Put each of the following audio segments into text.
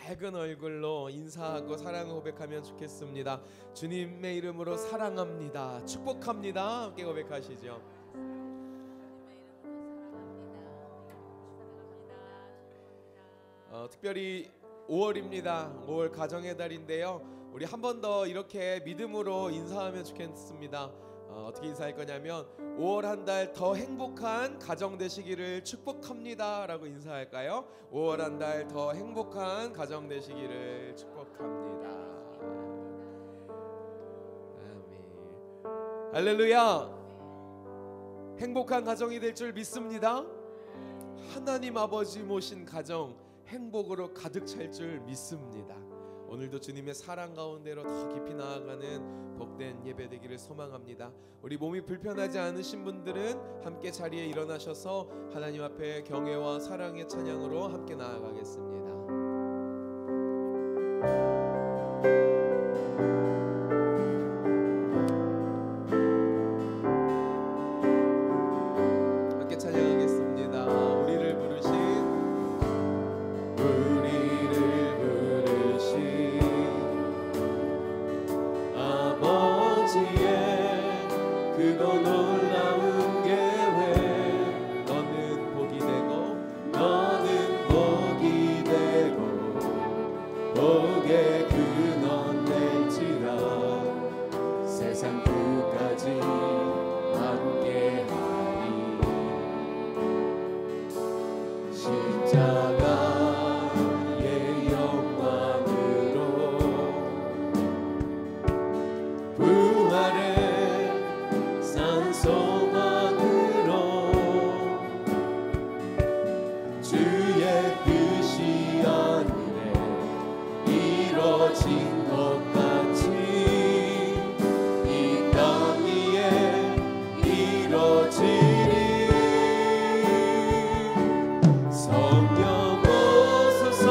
밝은 얼굴로 인사하고 사랑을 고백하면 좋겠습니다. 주님의 이름으로 사랑합니다, 축복합니다. 함께 고백하시죠. 특별히 5월입니다. 5월 가정의 달인데요. 우리 한 번 더 이렇게 믿음으로 인사하면 좋겠습니다. 어떻게 인사할 거냐면 5월 한 달 더 행복한 가정 되시기를 축복합니다 라고 인사할까요? 5월 한 달 더 행복한 가정 되시기를 축복합니다. 아멘. 할렐루야. 행복한 가정이 될 줄 믿습니다. 하나님 아버지 모신 가정 행복으로 가득 찰 줄 믿습니다. 오늘도 주님의 사랑 가운데로 더 깊이 나아가는 복된 예배 되기를 소망합니다. 우리 몸이 불편하지 않으신 분들은 함께 자리에 일어나셔서 하나님 앞에 경외와 사랑의 찬양으로 함께 나아가겠습니다. 함께 찬양하겠습니다. 우리를 부르신 그거 놀라운 계획. 너는 복이 되고 너는 복이 되고 복의 근원 될지라 세상 끝까지 함께하리. 십자가의 영광으로 부활의 소망으로 주의 뜻이 하늘에 이뤄진 것 같이 이 땅 위에 이뤄지리. 성령 오소서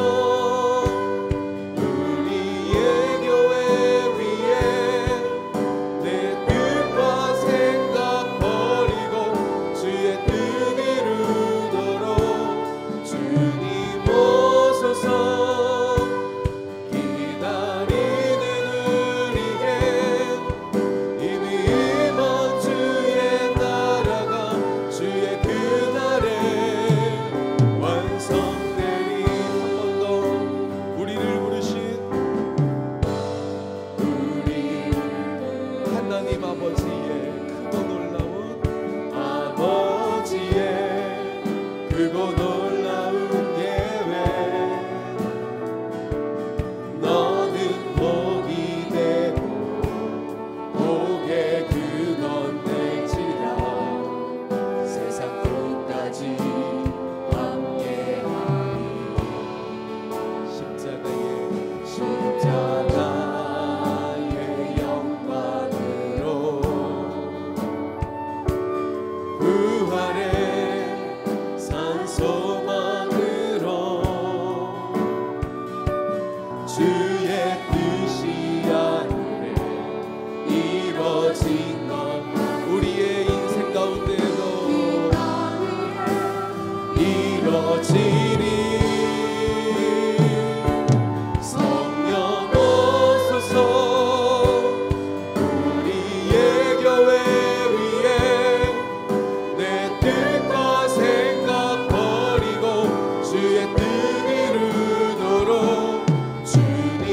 우리의 교회 위에 내 뜻과 생각 버리고 주의 뜻 이루도록 주님 오소서. 기다리는 우리에게 이미 임한 주의 나라가 주의 그날에 완성되리. 한 번 더 우리를 부르신 하나님 아버지의 크고 놀라운 아버지의 크고 놀라운 계획. 너는 복이 되고 복의 근원 될지라 세상 끝까지 함께하리. 십자가의 영광으로 부활의 산 소망으로 주의 뜻이 하늘에 이루어진 것 우리의 인생 가운데도 이루어지리. 성령 오소서 우리의 교회 위에 내 뜻과 생각 버리고 주의 뜻 이루도록 주님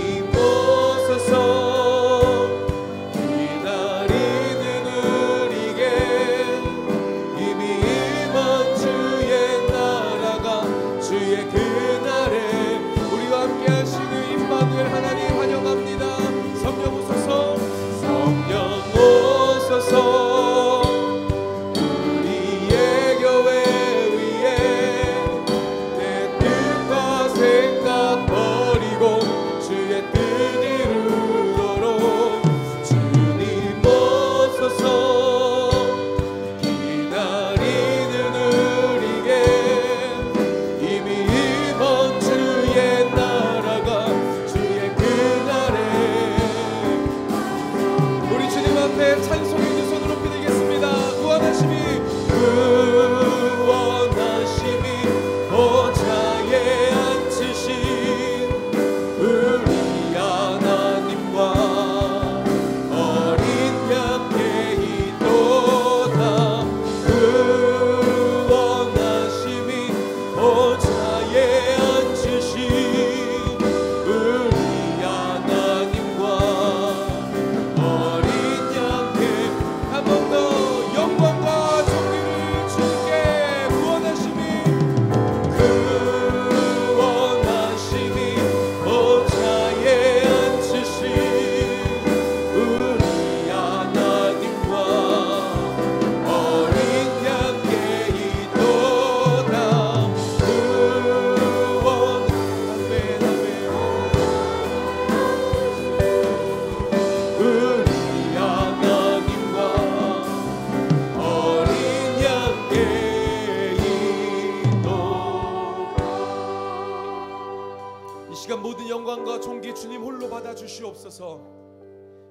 모든 영광과 존귀 주님 홀로 받아 주시옵소서.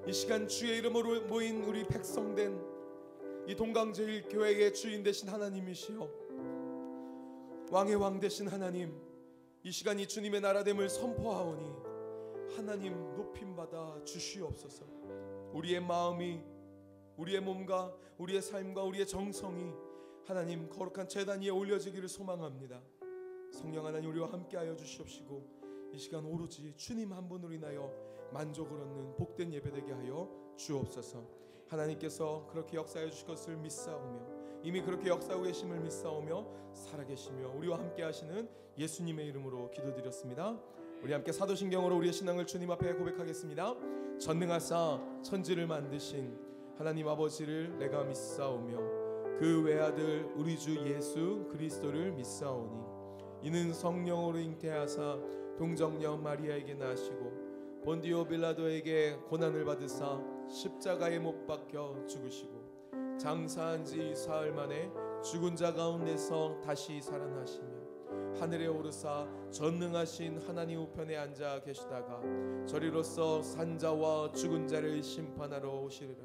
이 시간 주의 이름으로 모인 우리 백성된 이 동강제일교회의 주인 되신 하나님이시여, 왕의 왕 되신 하나님, 이 시간 이 주님의 나라됨을 선포하오니 하나님 높임받아 주시옵소서. 우리의 마음이, 우리의 몸과 우리의 삶과 우리의 정성이 하나님 거룩한 제단 위에 올려지기를 소망합니다. 성령 하나님 우리와 함께하여 주시옵시고 이 시간 오로지 주님 한 분으로 인하여 만족을 얻는 복된 예배되게 하여 주옵소서. 하나님께서 그렇게 역사해 주실 것을 믿사오며 이미 그렇게 역사하고 계심을 믿사오며 살아계시며 우리와 함께 하시는 예수님의 이름으로 기도드렸습니다. 우리 함께 사도신경으로 우리의 신앙을 주님 앞에 고백하겠습니다. 전능하사 천지를 만드신 하나님 아버지를 내가 믿사오며 그 외아들 우리 주 예수 그리스도를 믿사오니 이는 성령으로 잉태하사 동정녀 마리아에게 나시고 본디오 빌라도에게 고난을 받으사 십자가에 못 박혀 죽으시고 장사한 지 사흘 만에 죽은 자 가운데서 다시 살아나시며 하늘에 오르사 전능하신 하나님 우편에 앉아 계시다가 저리로서 산자와 죽은 자를 심판하러 오시리라.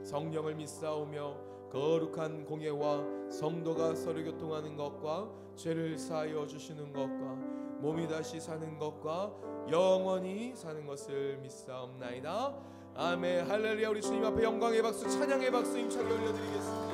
성령을 믿사오며 거룩한 공예와 성도가 서로 교통하는 것과 죄를 사하여 주시는 것과 몸이 다시 사는 것과 영원히 사는 것을 믿사옵나이다. 아멘. 할렐루야. 우리 주님 앞에 영광의 박수, 찬양의 박수 힘차게 올려드리겠습니다.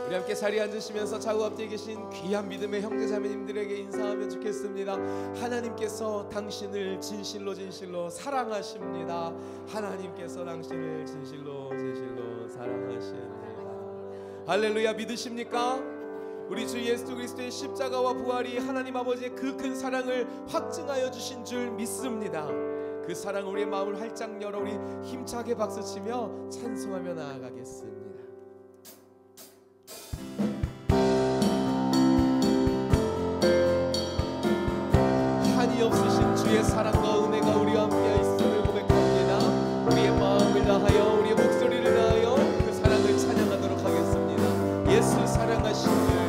우리 함께 자리에 앉으시면서 좌우 앞뒤에 계신 귀한 믿음의 형제자매님들에게 인사하면 좋겠습니다. 하나님께서 당신을 진실로 진실로 사랑하십니다. 하나님께서 당신을 진실로 진실로 사랑하십니다. 할렐루야. 믿으십니까? 우리 주 예수 그리스도의 십자가와 부활이 하나님 아버지의 그 큰 사랑을 확증하여 주신 줄 믿습니다. 그 사랑 우리의 마음을 활짝 열어 우리 힘차게 박수치며 찬송하며 나아가겠습니다. 한이 없으신 주의 사랑과 은혜가 우리와 함께 있음을 고백합니다. 우리의 마음을 다하여 우리의 목소리를 다하여 그 사랑을 찬양하도록 하겠습니다. 예수 사랑하시는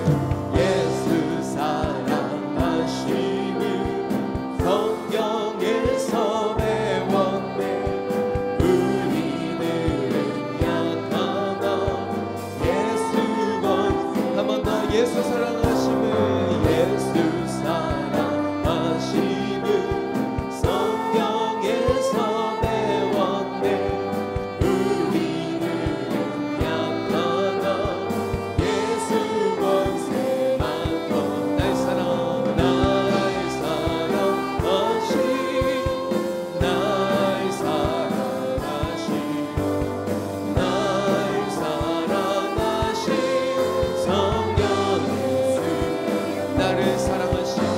예수 사랑하시는 성령에서 배웠네. 우리들은 약하나 예수 건 한 번 더 예수 사랑하시는 예수 사랑하시는 성령에서 배웠네. 우리들은 약하나 예수 권세만큼 날 사랑하시는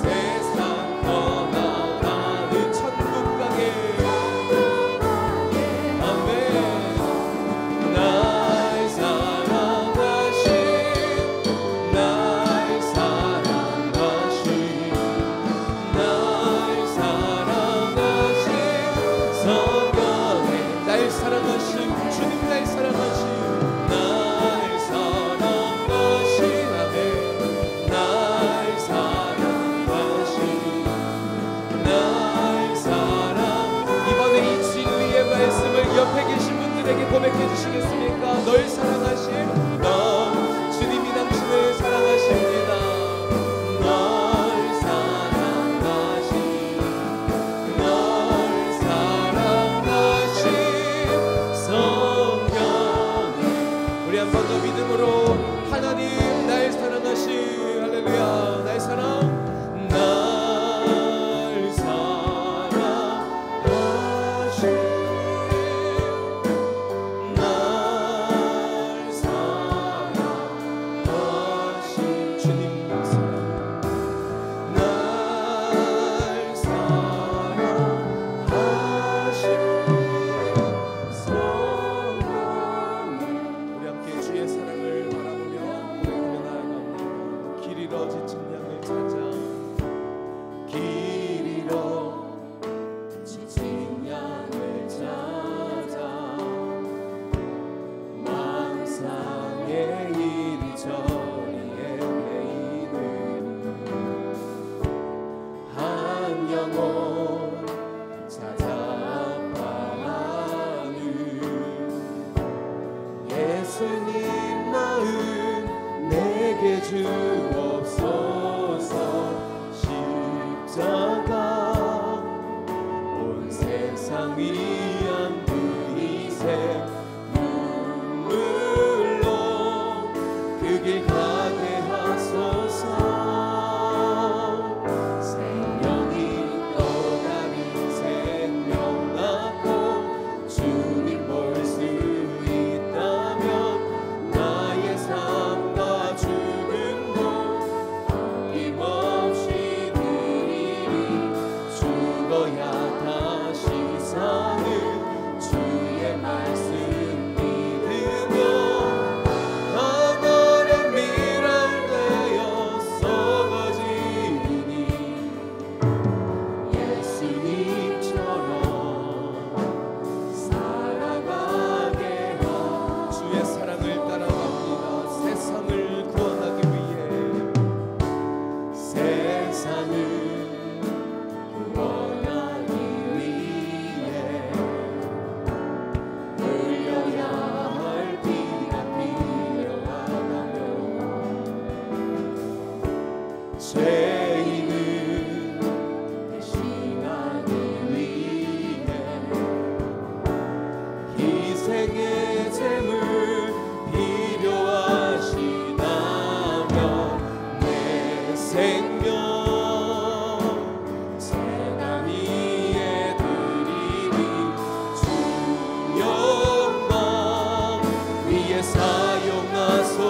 세상 떠나가는 천국 가게 주인에게 고백해 주시겠습니까? 널 사랑하신 너 주님이 당신을 사랑하십니다. 널 사랑하신 성령님. 우리 한 번 더 믿음으로 하나님 날 사랑하신 할렐루야 날 사랑 예수님 마음 내게 주옵소서. 십자가 온 세상 위한 그 희생 눈물로 그 길 가게 하소서. 생명이 또 다른 생명 낳고 주님 볼 수 죄인은 대신하기 위해 희생의 제물 필요하시다면 내 생명 재단 위에 드리니 주 영광 위에 사용하소서.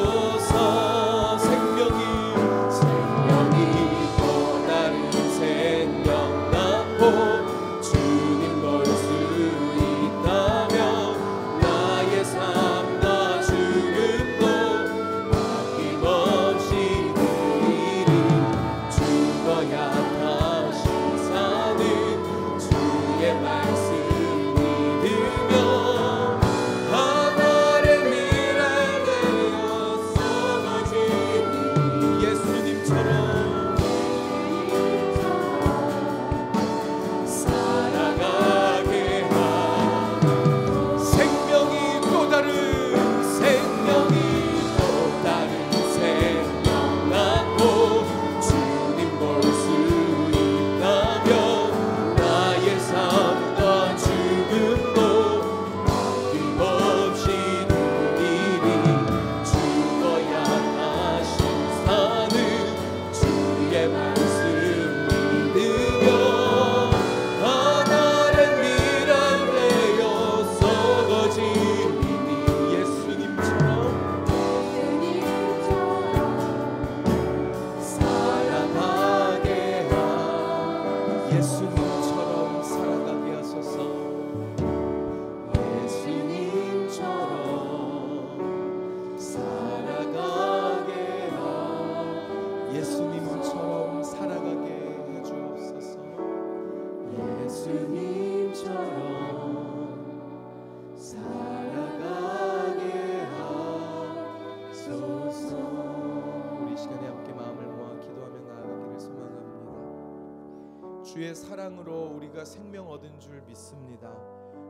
주의 사랑으로 우리가 생명 얻은 줄 믿습니다.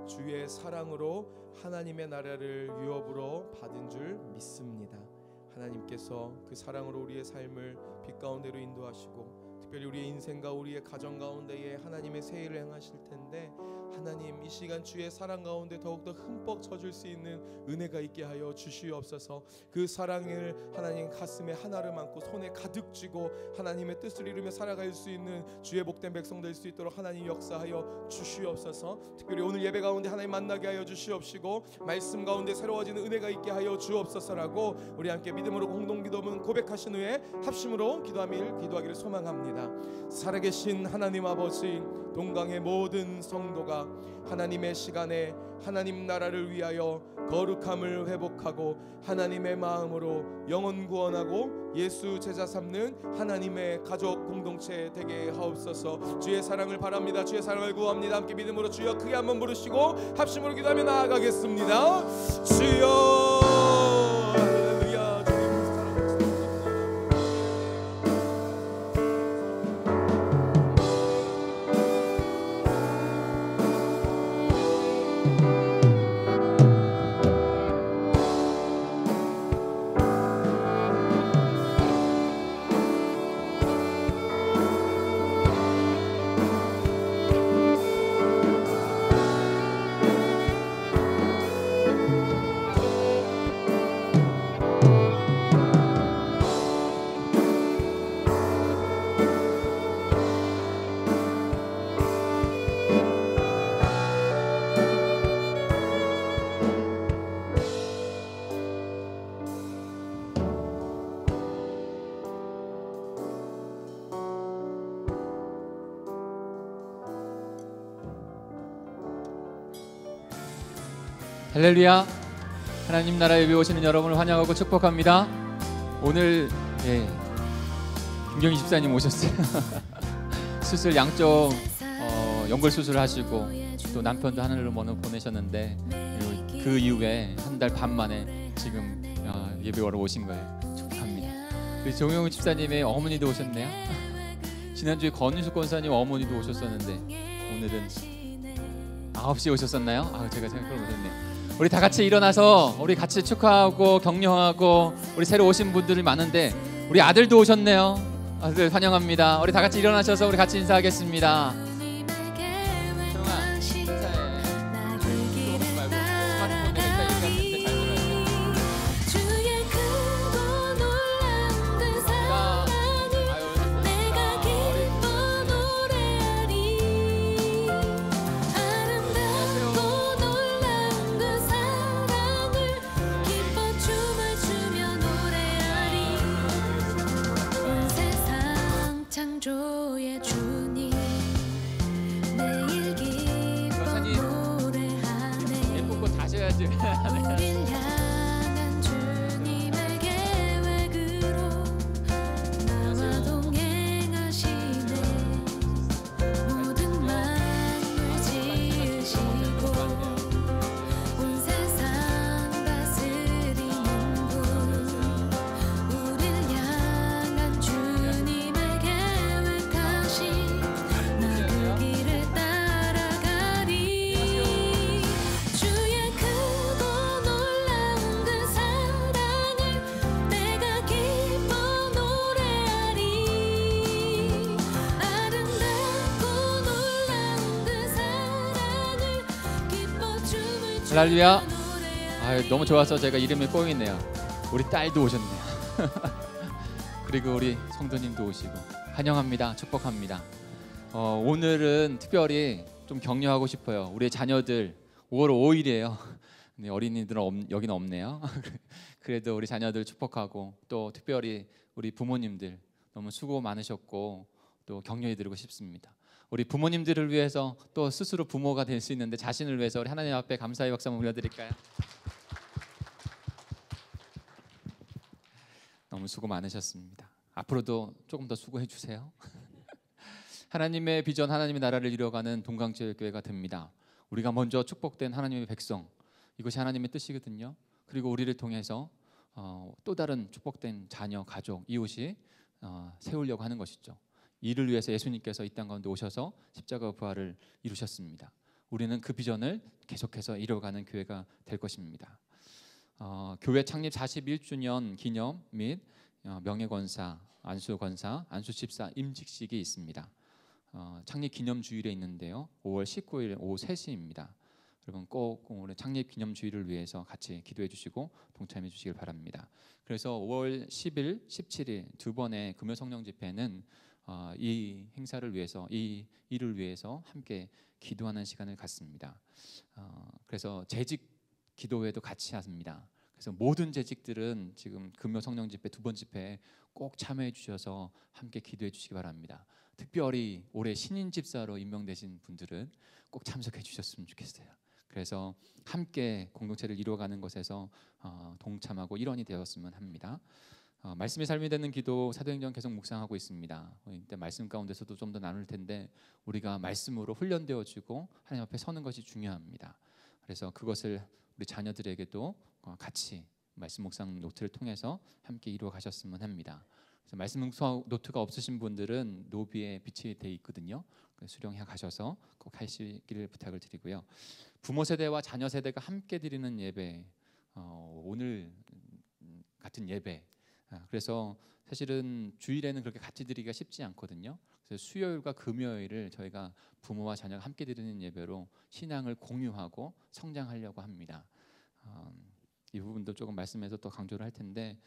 주의 사랑으로 하나님의 나라를 유업으로 받은 줄 믿습니다. 하나님께서 그 사랑으로 우리의 삶을 빛 가운데로 인도하시고 특별히 우리의 인생과 우리의 가정 가운데에 하나님의 새 일을 행하실 텐데, 하나님 이 시간 주의 사랑 가운데 더욱더 흠뻑 젖을 수 있는 은혜가 있게 하여 주시옵소서. 그 사랑을 하나님 가슴에 하나를 안고 손에 가득 쥐고 하나님의 뜻을 이루며 살아갈 수 있는 주의 복된 백성 될 수 있도록 하나님 역사하여 주시옵소서. 특별히 오늘 예배 가운데 하나님 만나게 하여 주시옵시고 말씀 가운데 새로워지는 은혜가 있게 하여 주옵소서라고 우리 함께 믿음으로 공동 기도문 고백하신 후에 합심으로 기도하기를 소망합니다. 살아계신 하나님 아버지, 동강의 모든 성도가 하나님의 시간에 하나님 나라를 위하여 거룩함을 회복하고 하나님의 마음으로 영혼 구원하고 예수 제자 삼는 하나님의 가족 공동체 되게 하옵소서. 주의 사랑을 바랍니다. 주의 사랑을 구합니다. 함께 믿음으로 주여 크게 한번 부르시고 합심으로 기도하며 나아가겠습니다. 주여 할렐루야. 할렐루야. 하나님 나라 예배 오시는 여러분을 환영하고 축복합니다. 오늘 김경희 집사님 오셨어요. 수술 양쪽 연골 수술을 하시고 또 남편도 하늘로 보내셨는데 그 이후에 한 달 반 만에 지금 예배하러 오신 거예요. 축복합니다. 우리 정용 집사님의 어머니도 오셨네요. 지난주에 권유숙 권사님 어머니도 오셨었는데 오늘은 9시에 오셨었나요? 제가 생각을 못했네요. 우리 다 같이 일어나서 우리 같이 축하하고 격려하고, 우리 새로 오신 분들이 많은데 우리 아들도 오셨네요. 아들 환영합니다. 우리 다 같이 일어나셔서 우리 같이 인사하겠습니다. 창조의 주님 매일 기뻐 노래하네. 예쁜 거 다셔야지. 우릴 향한 주님의 계획으로 나와 동행하시네. 모든 만물 지으시고 온 세상 다스리는 분, 우릴 향한 주님의 할렐루야. 너무 좋아서 제가 이름이 뽕이네요. 우리 딸도 오셨네요. 그리고 우리 성도님도 오시고 환영합니다. 축복합니다. 오늘은 특별히 좀 격려하고 싶어요. 우리 자녀들 5월 5일이에요. 근데 어린이들은 여기는 없네요. 그래도 우리 자녀들 축복하고, 또 특별히 우리 부모님들 너무 수고 많으셨고 또 격려해드리고 싶습니다. 우리 부모님들을 위해서 또 스스로 부모가 될 수 있는데 자신을 위해서 우리 하나님 앞에 감사의 박수 한번 올려드릴까요? 너무 수고 많으셨습니다. 앞으로도 조금 더 수고해 주세요. 하나님의 비전, 하나님의 나라를 이루어가는 동강제일교회가 됩니다. 우리가 먼저 축복된 하나님의 백성, 이것이 하나님의 뜻이거든요. 그리고 우리를 통해서 또 다른 축복된 자녀, 가족, 이웃이 세우려고 하는 것이죠. 이를 위해서 예수님께서 이 땅 가운데 오셔서 십자가 부활을 이루셨습니다. 우리는 그 비전을 계속해서 이뤄가는 교회가 될 것입니다. 교회 창립 41주년 기념 및 명예권사, 안수권사, 안수집사 임직식이 있습니다. 창립 기념 주일에 있는데요. 5월 19일 오후 3시입니다. 여러분 꼭 오늘 창립 기념 주일을 위해서 같이 기도해 주시고 동참해 주시길 바랍니다. 그래서 5월 10일, 17일 두 번의 금요 성령 집회는 이 행사를 위해서, 이 일을 위해서 함께 기도하는 시간을 갖습니다. 그래서 재직 기도회도 같이 합니다. 그래서 모든 재직들은 지금 금요 성령 집회 두 번 집회에 꼭 참여해 주셔서 함께 기도해 주시기 바랍니다. 특별히 올해 신인 집사로 임명되신 분들은 꼭 참석해 주셨으면 좋겠어요. 그래서 함께 공동체를 이루어가는 것에서 동참하고 일원이 되었으면 합니다. 말씀의 삶이 되는 기도 사도행전 계속 묵상하고 있습니다. 이때 말씀 가운데서도 좀 더 나눌 텐데 우리가 말씀으로 훈련되어지고 하나님 앞에 서는 것이 중요합니다. 그래서 그것을 우리 자녀들에게도 같이 말씀 묵상 노트를 통해서 함께 이루어 가셨으면 합니다. 그래서 말씀 묵상 노트가 없으신 분들은 노비에 비치돼 있거든요. 수령해 가셔서 꼭 하시기를 부탁을 드리고요. 부모 세대와 자녀 세대가 함께 드리는 예배, 오늘 같은 예배. 그래서 사실은 주일에는 그렇게 같이 드리기가 쉽지 않거든요. 그래서 수요일과 금요일을 저희가 부모와 자녀가 함께 드리는 예배로 신앙을 공유하고 성장하려고 합니다. 이 부분도 조금 말씀에서 또 강조를 할 텐데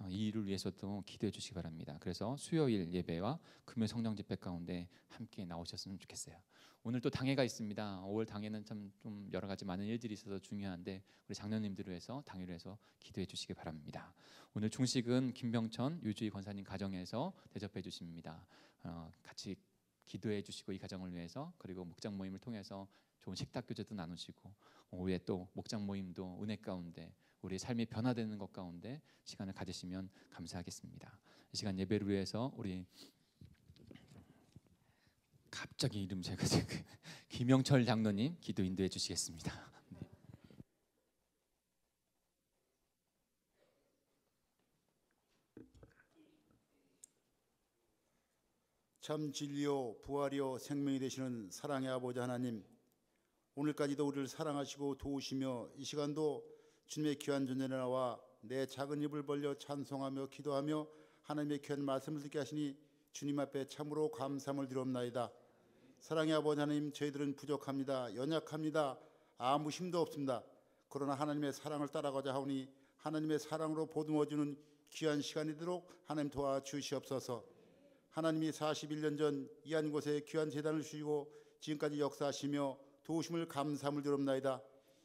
이 일을 위해서도 기도해 주시기 바랍니다. 그래서 수요일 예배와 금요 성령 집회 가운데 함께 나오셨으면 좋겠어요. 오늘 또 당회가 있습니다. 5월 당회는 참 좀 여러 가지 많은 일들이 있어서 중요한데 우리 장로님들을 위해서 당회를 해서 기도해 주시기 바랍니다. 오늘 중식은 김병천 유주희 권사님 가정에서 대접해 주십니다. 같이 기도해 주시고 이 가정을 위해서, 그리고 목장 모임을 통해서 좋은 식탁 교제도 나누시고 오후에 또 목장 모임도 은혜 가운데 우리의 삶이 변화되는 것 가운데 시간을 가지시면 감사하겠습니다. 이 시간 예배를 위해서 우리 갑자기 이름 제가 김영철 장로님 기도 인도해 주시겠습니다. 네. 참 진리요 부활이요 생명이 되시는 사랑의 아버지 하나님, 오늘까지도 우리를 사랑하시고 도우시며 이 시간도 주님의 귀한 존재에 나와 내 작은 입을 벌려 찬송하며 기도하며 하나님의 귀한 말씀을 듣게 하시니 주님 앞에 참으로 감사함을 드리옵나이다. 사랑의 아버지 하나님, 저희들은 부족합니다. 연약합니다. 아무 힘도 없습니다. 그러나 하나님의 사랑을 따라가자 하오니 하나님의 사랑으로 보듬어주는 귀한 시간이 되도록 하나님 도와주시옵소서. 하나님이 41년 전 이 한 곳에 귀한 재단을 주시고 지금까지 역사하시며 도우심을 감사함을 드리옵나이다.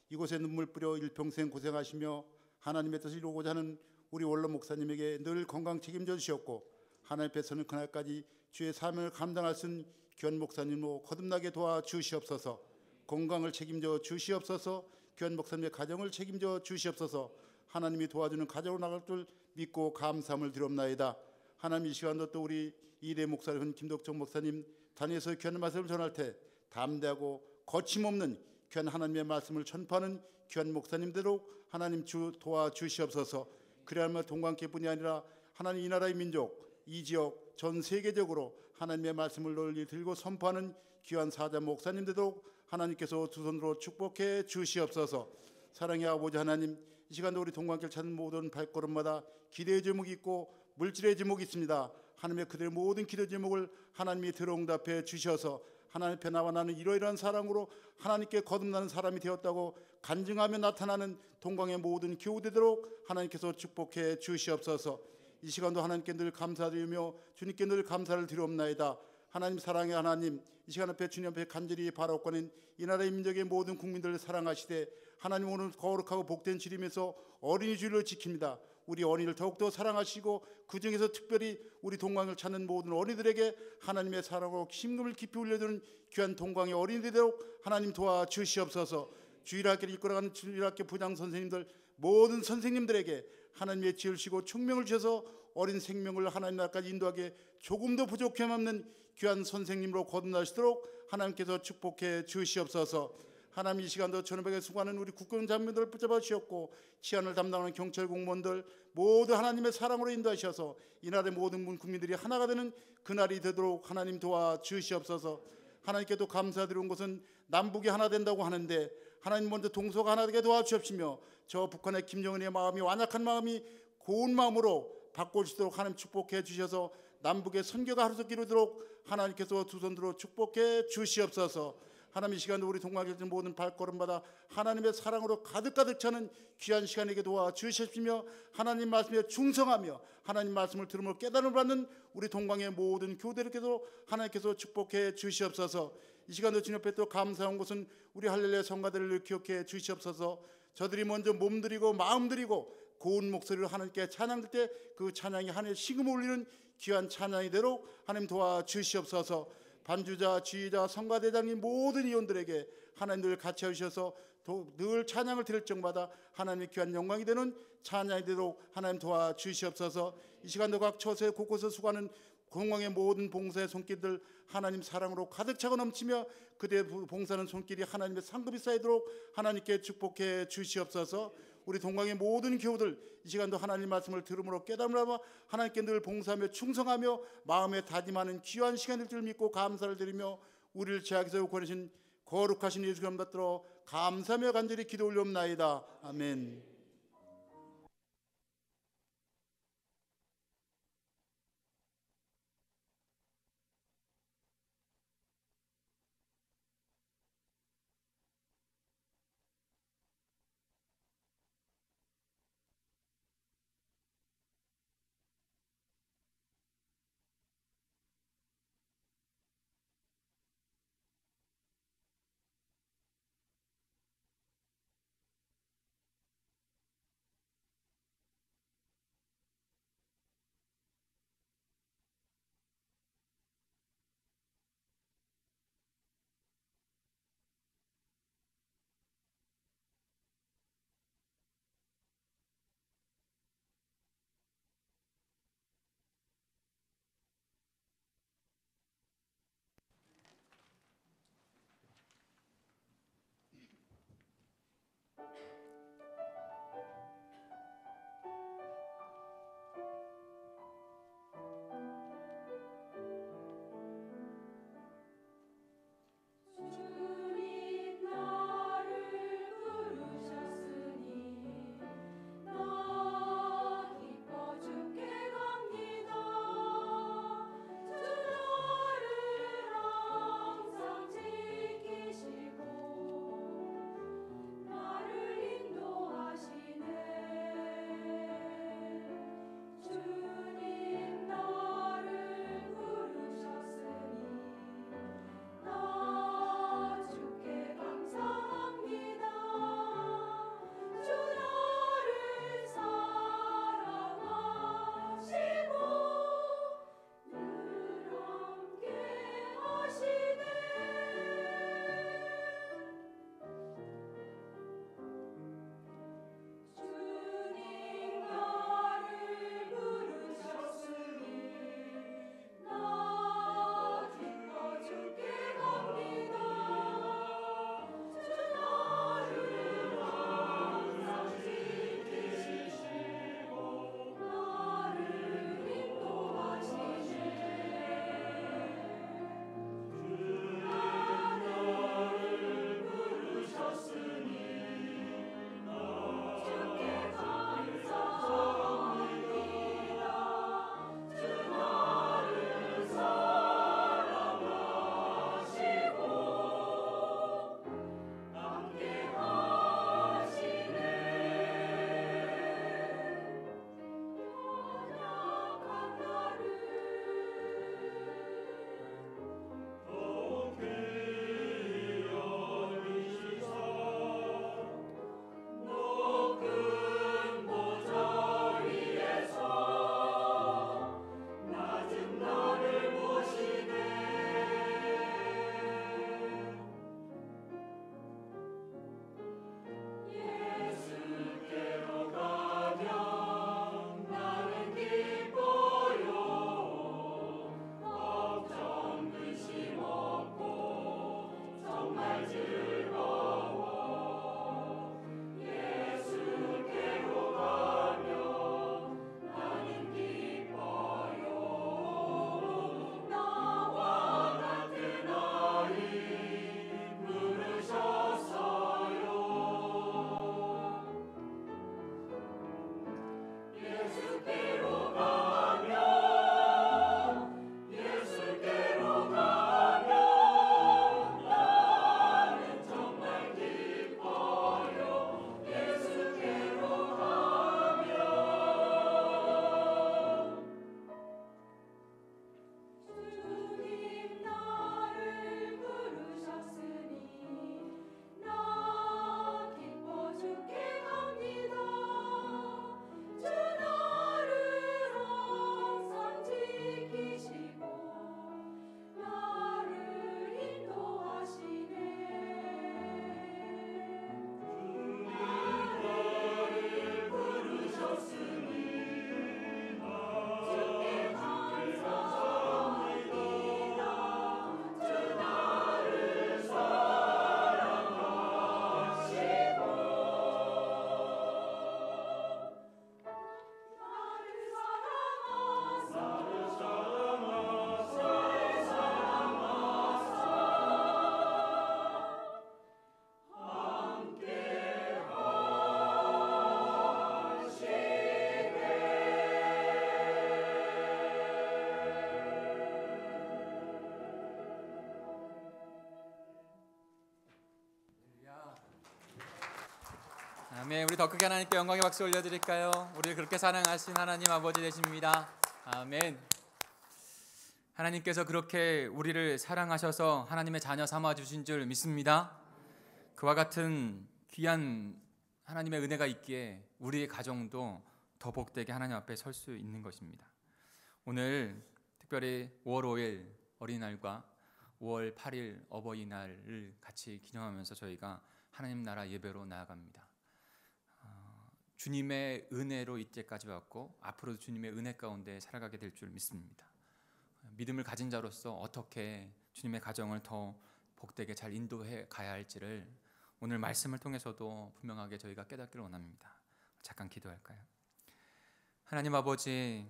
이곳에 눈물 뿌려 일평생 고생하시며 하나님의 뜻을 이루고자 하는 우리 원로 목사님에게 늘 건강 책임져 주셨고 하나님 앞에서는 그날까지 주의 사명을 감당할 수 있는 귀한 목사님으로 거듭나게 도와주시옵소서. 건강을 책임져 주시옵소서. 귀한 목사님의 가정을 책임져 주시옵소서. 하나님이 도와주는 가정으로 나갈 줄 믿고 감사함을 드리옵나이다. 하나님, 이 시간도 또 우리 이대 목사님, 김덕정 목사님 단위에서 귀한 말씀을 전할 때 담대하고 거침없는 귀한 하나님의 말씀을 전파하는 귀한 목사님대로 하나님 도와주시옵소서. 그래야만 동관계뿐이 아니라 하나님 이 나라의 민족, 이 지역, 전 세계적으로 하나님의 말씀을 널리 들고 선포하는 귀한 사자 목사님들도 하나님께서 두 손으로 축복해 주시옵소서. 사랑의 아버지 하나님, 이 시간도 우리 동관길 찾는 모든 발걸음마다 기대의 제목이 있고 물질의 제목이 있습니다. 하나님의 그들의 모든 기도 제목을 하나님이 들어응답해 주셔서 하나님 앞에 나와 나는 이러이러한 사랑으로 하나님께 거듭나는 사람이 되었다고 간증하며 나타나는 동광의 모든 교우되도록 하나님께서 축복해 주시옵소서. 이 시간도 하나님께 늘 감사드리며 주님께 늘 감사를 드리옵나이다. 하나님, 사랑의 하나님, 이 시간 앞에 주님 앞에 간절히 바라옵고는 이 나라의 민족의 모든 국민들을 사랑하시되 하나님, 오늘 거룩하고 복된 주님에서 어린이 주일을 지킵니다. 우리 어린이를 더욱더 사랑하시고 그 중에서 특별히 우리 동광을 찾는 모든 어린이들에게 하나님의 사랑으로 심금을 깊이 울려주는 귀한 동광의 어린이되도록 하나님 도와주시옵소서. 주일학교를 이끌어가는 주일학교 부장 선생님들, 모든 선생님들에게 하나님의 지혜를 주시고 총명을 주셔서 어린 생명을 하나님 나라까지 인도하게 조금도 부족함 없는 귀한 선생님으로 거듭나시도록 하나님께서 축복해 주시옵소서. 하나님, 이 시간도 전업에게 수고하는 우리 국군 장병들을 붙잡아 주셨고 치안을 담당하는 경찰 공무원들 모두 하나님의 사랑으로 인도하셔서 이 나라의 모든 국민들이 하나가 되는 그날이 되도록 하나님 도와주시옵소서. 하나님께도 감사드리는 것은 남북이 하나 된다고 하는데 하나님 먼저 동서가 하나 되게 도와주십시며 저 북한의 김정은의 마음이 완악한 마음이 고운 마음으로 바꿔주시도록 하나님 축복해 주셔서 남북의 선교가 하루속히 이루도록 하나님께서 두 손으로 축복해 주시옵소서. 하나님 이 시간도 우리 동방길들 모든 발걸음마다 하나님의 사랑으로 가득가득 차는 귀한 시간에게 도와주시며 하나님 말씀에 충성하며 하나님 말씀을 들음으로 깨달음을 받는 우리 동방의 모든 교대들께도 하나님께서 축복해 주시옵소서. 이 시간도 주님 앞에 또 감사한 것은 우리 할렐루야 성가대를 기억해 주시옵소서. 저들이 먼저 몸들이고 마음들이고 고운 목소리로 하나님께 찬양할 때 그 찬양이 하나님의 시금을 울리는 귀한 찬양이 되도록 하나님 도와주시옵소서. 반주자, 지휘자, 성가대장님 모든 이원들에게 하나님 늘 같이 해주셔서 늘 찬양을 드릴 적마다 하나님의 귀한 영광이 되는 찬양이 되도록 하나님 도와주시옵소서. 이 시간도 각 처세 곳곳에 수고하는 공항의 모든 봉사의 손길들 하나님 사랑으로 가득 차고 넘치며 그대의 봉사하는 손길이 하나님의 상급이 쌓이도록 하나님께 축복해 주시옵소서. 우리 동강의 모든 교우들 이 시간도 하나님 말씀을 들음으로 깨달음을 하며 하나님께 늘 봉사하며 충성하며 마음에 다짐하는 귀한 시간을 줄 믿고 감사를 드리며 우리를 죄악에서 구원하신 거룩하신 예수 그리스도 받들어 감사하며 간절히 기도 올려옵나이다. 아멘. 아멘. 우리 더 크게 하나님께 영광의 박수 올려드릴까요? 우리를 그렇게 사랑하신 하나님 아버지 되십니다. 아멘. 하나님께서 그렇게 우리를 사랑하셔서 하나님의 자녀 삼아 주신 줄 믿습니다. 그와 같은 귀한 하나님의 은혜가 있기에 우리의 가정도 더 복되게 하나님 앞에 설 수 있는 것입니다. 오늘 특별히 5월 5일 어린이날과 5월 8일 어버이날을 같이 기념하면서 저희가 하나님 나라 예배로 나아갑니다. 주님의 은혜로 이때까지 왔고 앞으로도 주님의 은혜 가운데 살아가게 될 줄 믿습니다. 믿음을 가진 자로서 어떻게 주님의 가정을 더 복되게 잘 인도해 가야 할지를 오늘 말씀을 통해서도 분명하게 저희가 깨닫기를 원합니다. 잠깐 기도할까요? 하나님 아버지,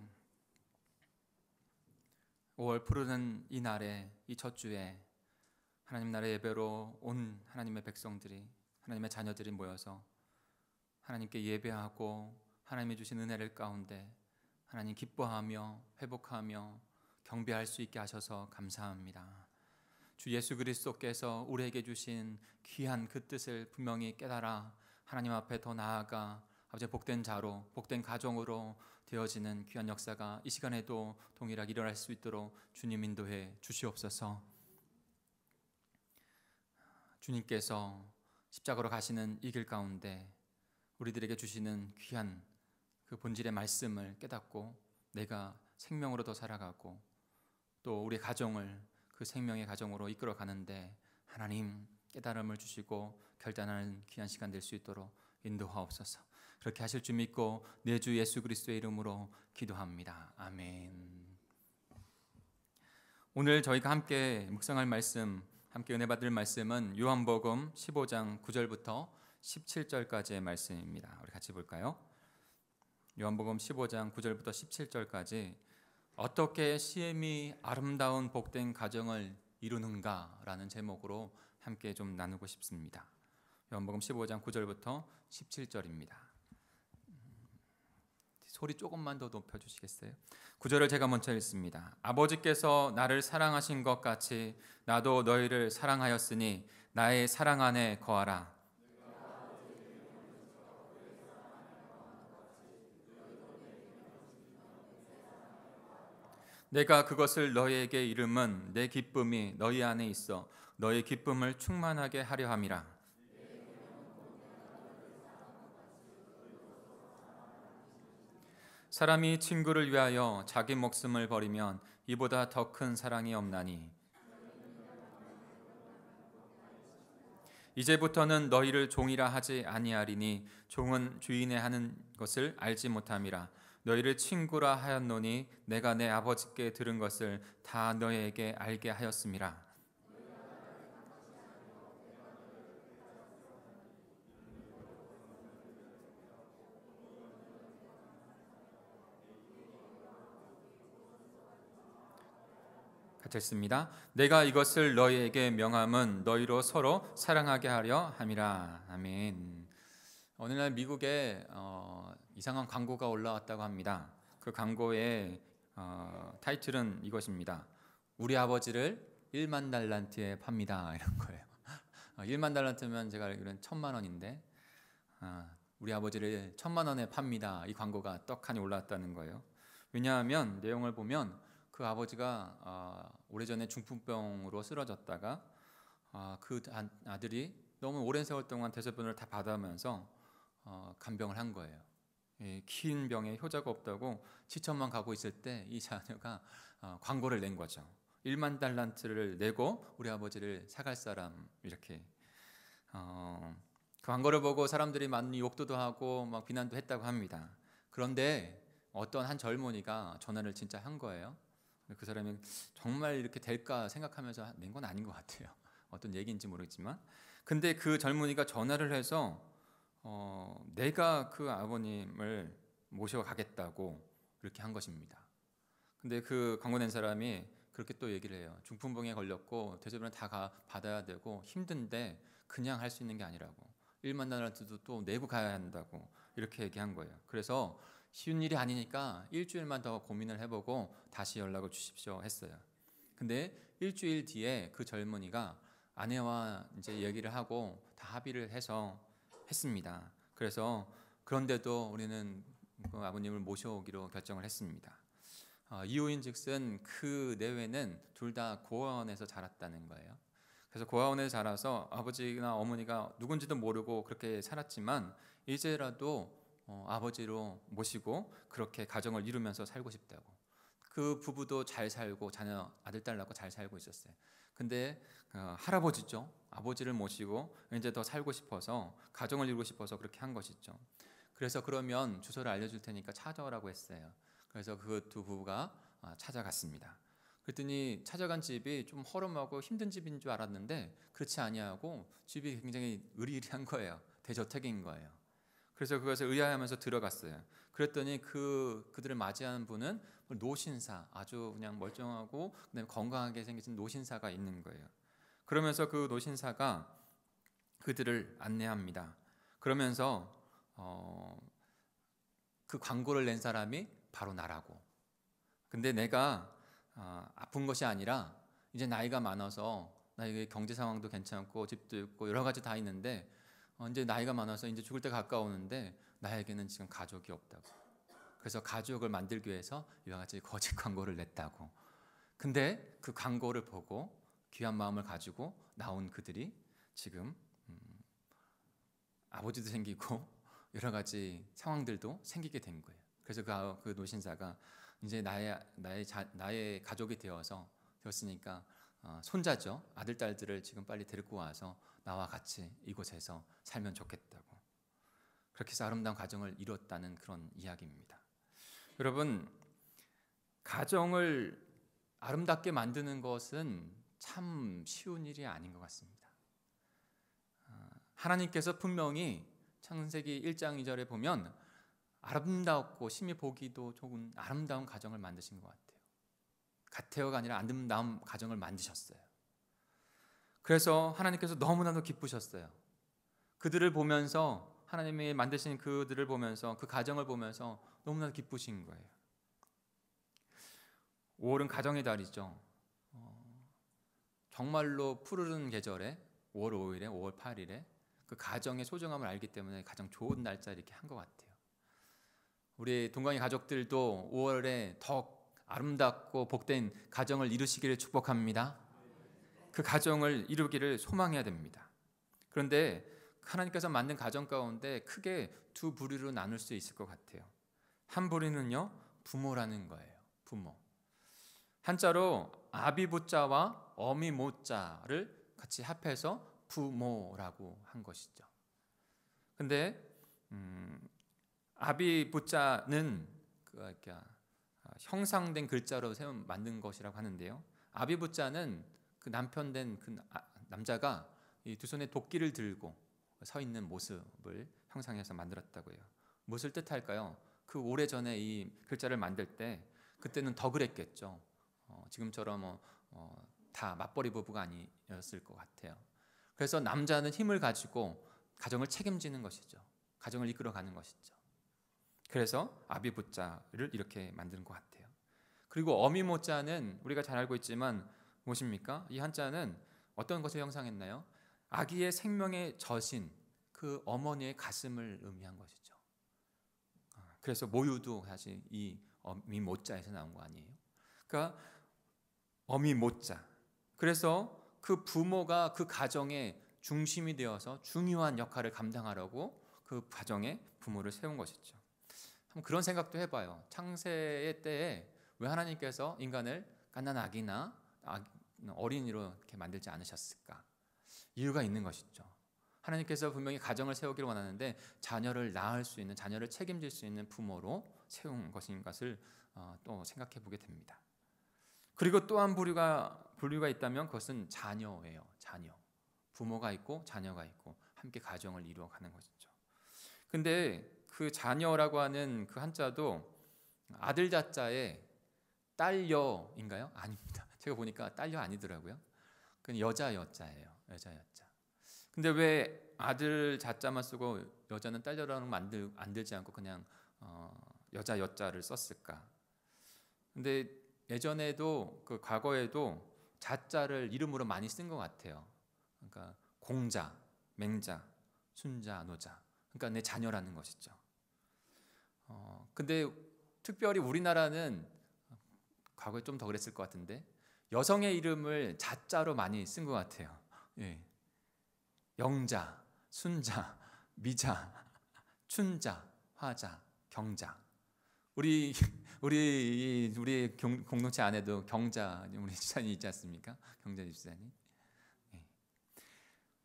5월 푸르는 이 날에, 이 첫 주에 하나님 나라 예배로 온 하나님의 백성들이, 하나님의 자녀들이 모여서 하나님께 예배하고 하나님이 주신 은혜를 가운데 하나님 기뻐하며 회복하며 경배할 수 있게 하셔서 감사합니다. 주 예수 그리스도께서 우리에게 주신 귀한 그 뜻을 분명히 깨달아 하나님 앞에 더 나아가 아버지 복된 자로, 복된 가정으로 되어지는 귀한 역사가 이 시간에도 동일하게 일어날 수 있도록 주님 인도해 주시옵소서. 주님께서 십자가로 가시는 이 길 가운데 우리들에게 주시는 귀한 그 본질의 말씀을 깨닫고 내가 생명으로 더 살아가고 또 우리 가정을 그 생명의 가정으로 이끌어 가는데 하나님 깨달음을 주시고 결단하는 귀한 시간 될 수 있도록 인도하옵소서. 그렇게 하실 줄 믿고 내 주 예수 그리스도의 이름으로 기도합니다. 아멘. 오늘 저희가 함께 묵상할 말씀, 함께 은혜 받을 말씀은 요한복음 15장 9절부터 17절까지의 말씀입니다. 우리 같이 볼까요? 요한복음 15장 9절부터 17절까지 어떻게 시엠이 아름다운 복된 가정을 이루는가라는 제목으로 함께 좀 나누고 싶습니다. 요한복음 15장 9절부터 17절입니다. 소리 조금만 더 높여주시겠어요? 9절을 제가 먼저 읽습니다. 아버지께서 나를 사랑하신 것 같이 나도 너희를 사랑하였으니 나의 사랑 안에 거하라. 내가 그것을 너희에게 이름은 내 기쁨이 너희 안에 있어 너희 기쁨을 충만하게 하려 함이라. 사람이 친구를 위하여 자기 목숨을 버리면 이보다 더 큰 사랑이 없나니 이제부터는 너희를 종이라 하지 아니하리니 종은 주인의 하는 것을 알지 못함이라. 너희를 친구라 하였노니 내가 내 아버지께 들은 것을 다 너희에게 알게 하였음이라. 같이 읽습니다. 내가 이것을 너희에게 명함은 너희로 서로 사랑하게 하려 함이라. 아멘. 어느 날 미국에 이상한 광고가 올라왔다고 합니다. 그 광고의 타이틀은 이것입니다. 우리 아버지를 1만 달란트에 팝니다. 이런 거예요. 1만 달란트면 제가 알기로는 1,000만 원인데 우리 아버지를 1,000만 원에 팝니다. 이 광고가 떡하니 올라왔다는 거예요. 왜냐하면 내용을 보면 그 아버지가 오래전에 중풍병으로 쓰러졌다가 그 아들이 너무 오랜 세월 동안 대소변을 다 받으면서 간병을 한 거예요. 긴 병에 효자가 없다고 시천만 가고 있을 때 이 자녀가 광고를 낸 거죠. 1만 달란트를 내고 우리 아버지를 사갈 사람, 이렇게 그 광고를 보고 사람들이 많이 욕도 하고 막 비난도 했다고 합니다. 그런데 어떤 한 젊은이가 전화를 진짜 한 거예요. 그 사람이 정말 이렇게 될까 생각하면서 낸 건 아닌 것 같아요. 어떤 얘기인지 모르겠지만, 근데 그 젊은이가 전화를 해서 내가 그 아버님을 모셔가겠다고 그렇게 한 것입니다. 근데 그 광고 낸 사람이 그렇게 또 얘기를 해요. 중풍병에 걸렸고 대소변을 다 받아야 되고 힘든데 그냥 할 수 있는 게 아니라고, 1만 달란트도 또 내고 가야 한다고 이렇게 얘기한 거예요. 그래서 쉬운 일이 아니니까 일주일만 더 고민을 해보고 다시 연락을 주십시오 했어요. 근데 일주일 뒤에 그 젊은이가 아내와 이제 얘기를 하고 다 합의를 해서 했습니다. 그래서 그런데도 우리는 그 아버님을 모셔오기로 결정을 했습니다. 이유인즉슨 그 내외는 둘 다 고아원에서 자랐다는 거예요. 그래서 고아원에 자라서 아버지나 어머니가 누군지도 모르고 그렇게 살았지만 이제라도 아버지로 모시고 그렇게 가정을 이루면서 살고 싶다고. 그 부부도 잘 살고 자녀 아들 딸 낳고 잘 살고 있었어요. 근데 할아버지죠. 아버지를 모시고 이제 더 살고 싶어서 가정을 이루고 싶어서 그렇게 한 것이죠. 그래서 그러면 주소를 알려줄 테니까 찾아오라고 했어요. 그래서 그 두 부부가 찾아갔습니다. 그랬더니 찾아간 집이 좀 허름하고 힘든 집인 줄 알았는데 그렇지 아니하고 집이 굉장히 으리으리한 거예요. 대저택인 거예요. 그래서 그것을 의아해하면서 들어갔어요. 그랬더니 그들을 맞이하는 분은 노신사, 아주 그냥 멀쩡하고 그다음에 건강하게 생긴 노신사가 있는 거예요. 그러면서 그 노신사가 그들을 안내합니다. 그러면서 그 광고를 낸 사람이 바로 나라고. 근데 내가 아픈 것이 아니라 이제 나이가 많아서 나에게 경제 상황도 괜찮고 집도 있고 여러 가지 다 있는데 이제 나이가 많아서 이제 죽을 때 가까우는데 나에게는 지금 가족이 없다고. 그래서 가족을 만들기 위해서 이와 같이 거짓 광고를 냈다고. 근데 그 광고를 보고 귀한 마음을 가지고 나온 그들이 지금 아버지도 생기고 여러 가지 상황들도 생기게 된 거예요. 그래서 그 노신사가 이제 나의 가족이 되었으니까 손자죠. 아들 딸들을 지금 빨리 데리고 와서 나와 같이 이곳에서 살면 좋겠다고. 그렇게 해서 아름다운 가정을 이뤘다는 그런 이야기입니다. 여러분, 가정을 아름답게 만드는 것은 참 쉬운 일이 아닌 것 같습니다. 하나님께서 분명히 창세기 1장 2절에 보면 아름답고 심히 보기도 좋은 아름다운 가정을 만드신 것 같아요. 가태어가 아니라 아름다운 가정을 만드셨어요. 그래서 하나님께서 너무나도 기쁘셨어요. 그들을 보면서 하나님이 만드신 그들을 보면서 그 가정을 보면서 너무나도 기쁘신 거예요. 5월은 가정의 달이죠. 정말로 푸르른 계절에 5월 5일에 5월 8일에 그 가정의 소중함을 알기 때문에 가장 좋은 날짜 이렇게 한 것 같아요. 우리 동광이 가족들도 5월에 더 아름답고 복된 가정을 이루시기를 축복합니다. 그 가정을 이루기를 소망해야 됩니다. 그런데 하나님께서 만든 가정 가운데 크게 두 부류로 나눌 수 있을 것 같아요. 한 부류는요, 부모라는 거예요. 부모. 한자로 아비부자와 어미모자를 같이 합해서 부모라고 한 것이죠. 근데 아비부자는 형상된 글자로 만든 것이라고 하는데요. 아비부자는 그 남편 된 그 남자가 이 두 손에 도끼를 들고 서 있는 모습을 형상해서 만들었다고 해요. 무엇을 뜻할까요? 그 오래전에 이 글자를 만들 때 그때는 더 그랬겠죠. 지금처럼 다 맞벌이 부부가 아니었을 것 같아요. 그래서 남자는 힘을 가지고 가정을 책임지는 것이죠. 가정을 이끌어가는 것이죠. 그래서 아비부자를 이렇게 만드는 것 같아요. 그리고 어미모자는 우리가 잘 알고 있지만 무엇입니까? 이 한자는 어떤 것을 형상했나요? 아기의 생명의 저신, 그 어머니의 가슴을 의미한 것이죠. 그래서 모유도 사실 이 어미모자에서 나온 거 아니에요? 그러니까 어미모자. 그래서 그 부모가 그 가정의 중심이 되어서 중요한 역할을 감당하려고 그 가정에 부모를 세운 것이죠. 한번 그런 생각도 해봐요. 창세의 때에 왜 하나님께서 인간을 갓난아기나 어린이로 이렇게 만들지 않으셨을까? 이유가 있는 것이죠. 하나님께서 분명히 가정을 세우기를 원하는데 자녀를 낳을 수 있는, 자녀를 책임질 수 있는 부모로 세운 것인 것을 또 생각해 보게 됩니다. 그리고 또 한 분류가 있다면 그것은 자녀예요. 자녀. 부모가 있고 자녀가 있고 함께 가정을 이루어가는 것이죠. 근데 그 자녀라고 하는 그 한자도 아들 자자에 딸여인가요? 아닙니다. 제가 보니까 딸여 아니더라고요. 그건 여자 여자예요. 여자 여자. 근데 왜 아들 자자만 쓰고 여자는 딸여라는 만들지 않고 그냥 여자 여자를 썼을까? 근데 예전에도 그 과거에도 자자를 이름으로 많이 쓴 것 같아요. 그러니까 공자, 맹자, 순자, 노자. 그러니까 내 자녀라는 것이죠. 근데 특별히 우리나라는 과거에 좀 더 그랬을 것 같은데 여성의 이름을 자자로 많이 쓴 것 같아요. 예. 영자, 순자, 미자, 춘자, 화자, 경자. 우리 공동체 안에도 경자 우리 집사님 있지 않습니까? 경자 집사님. 예.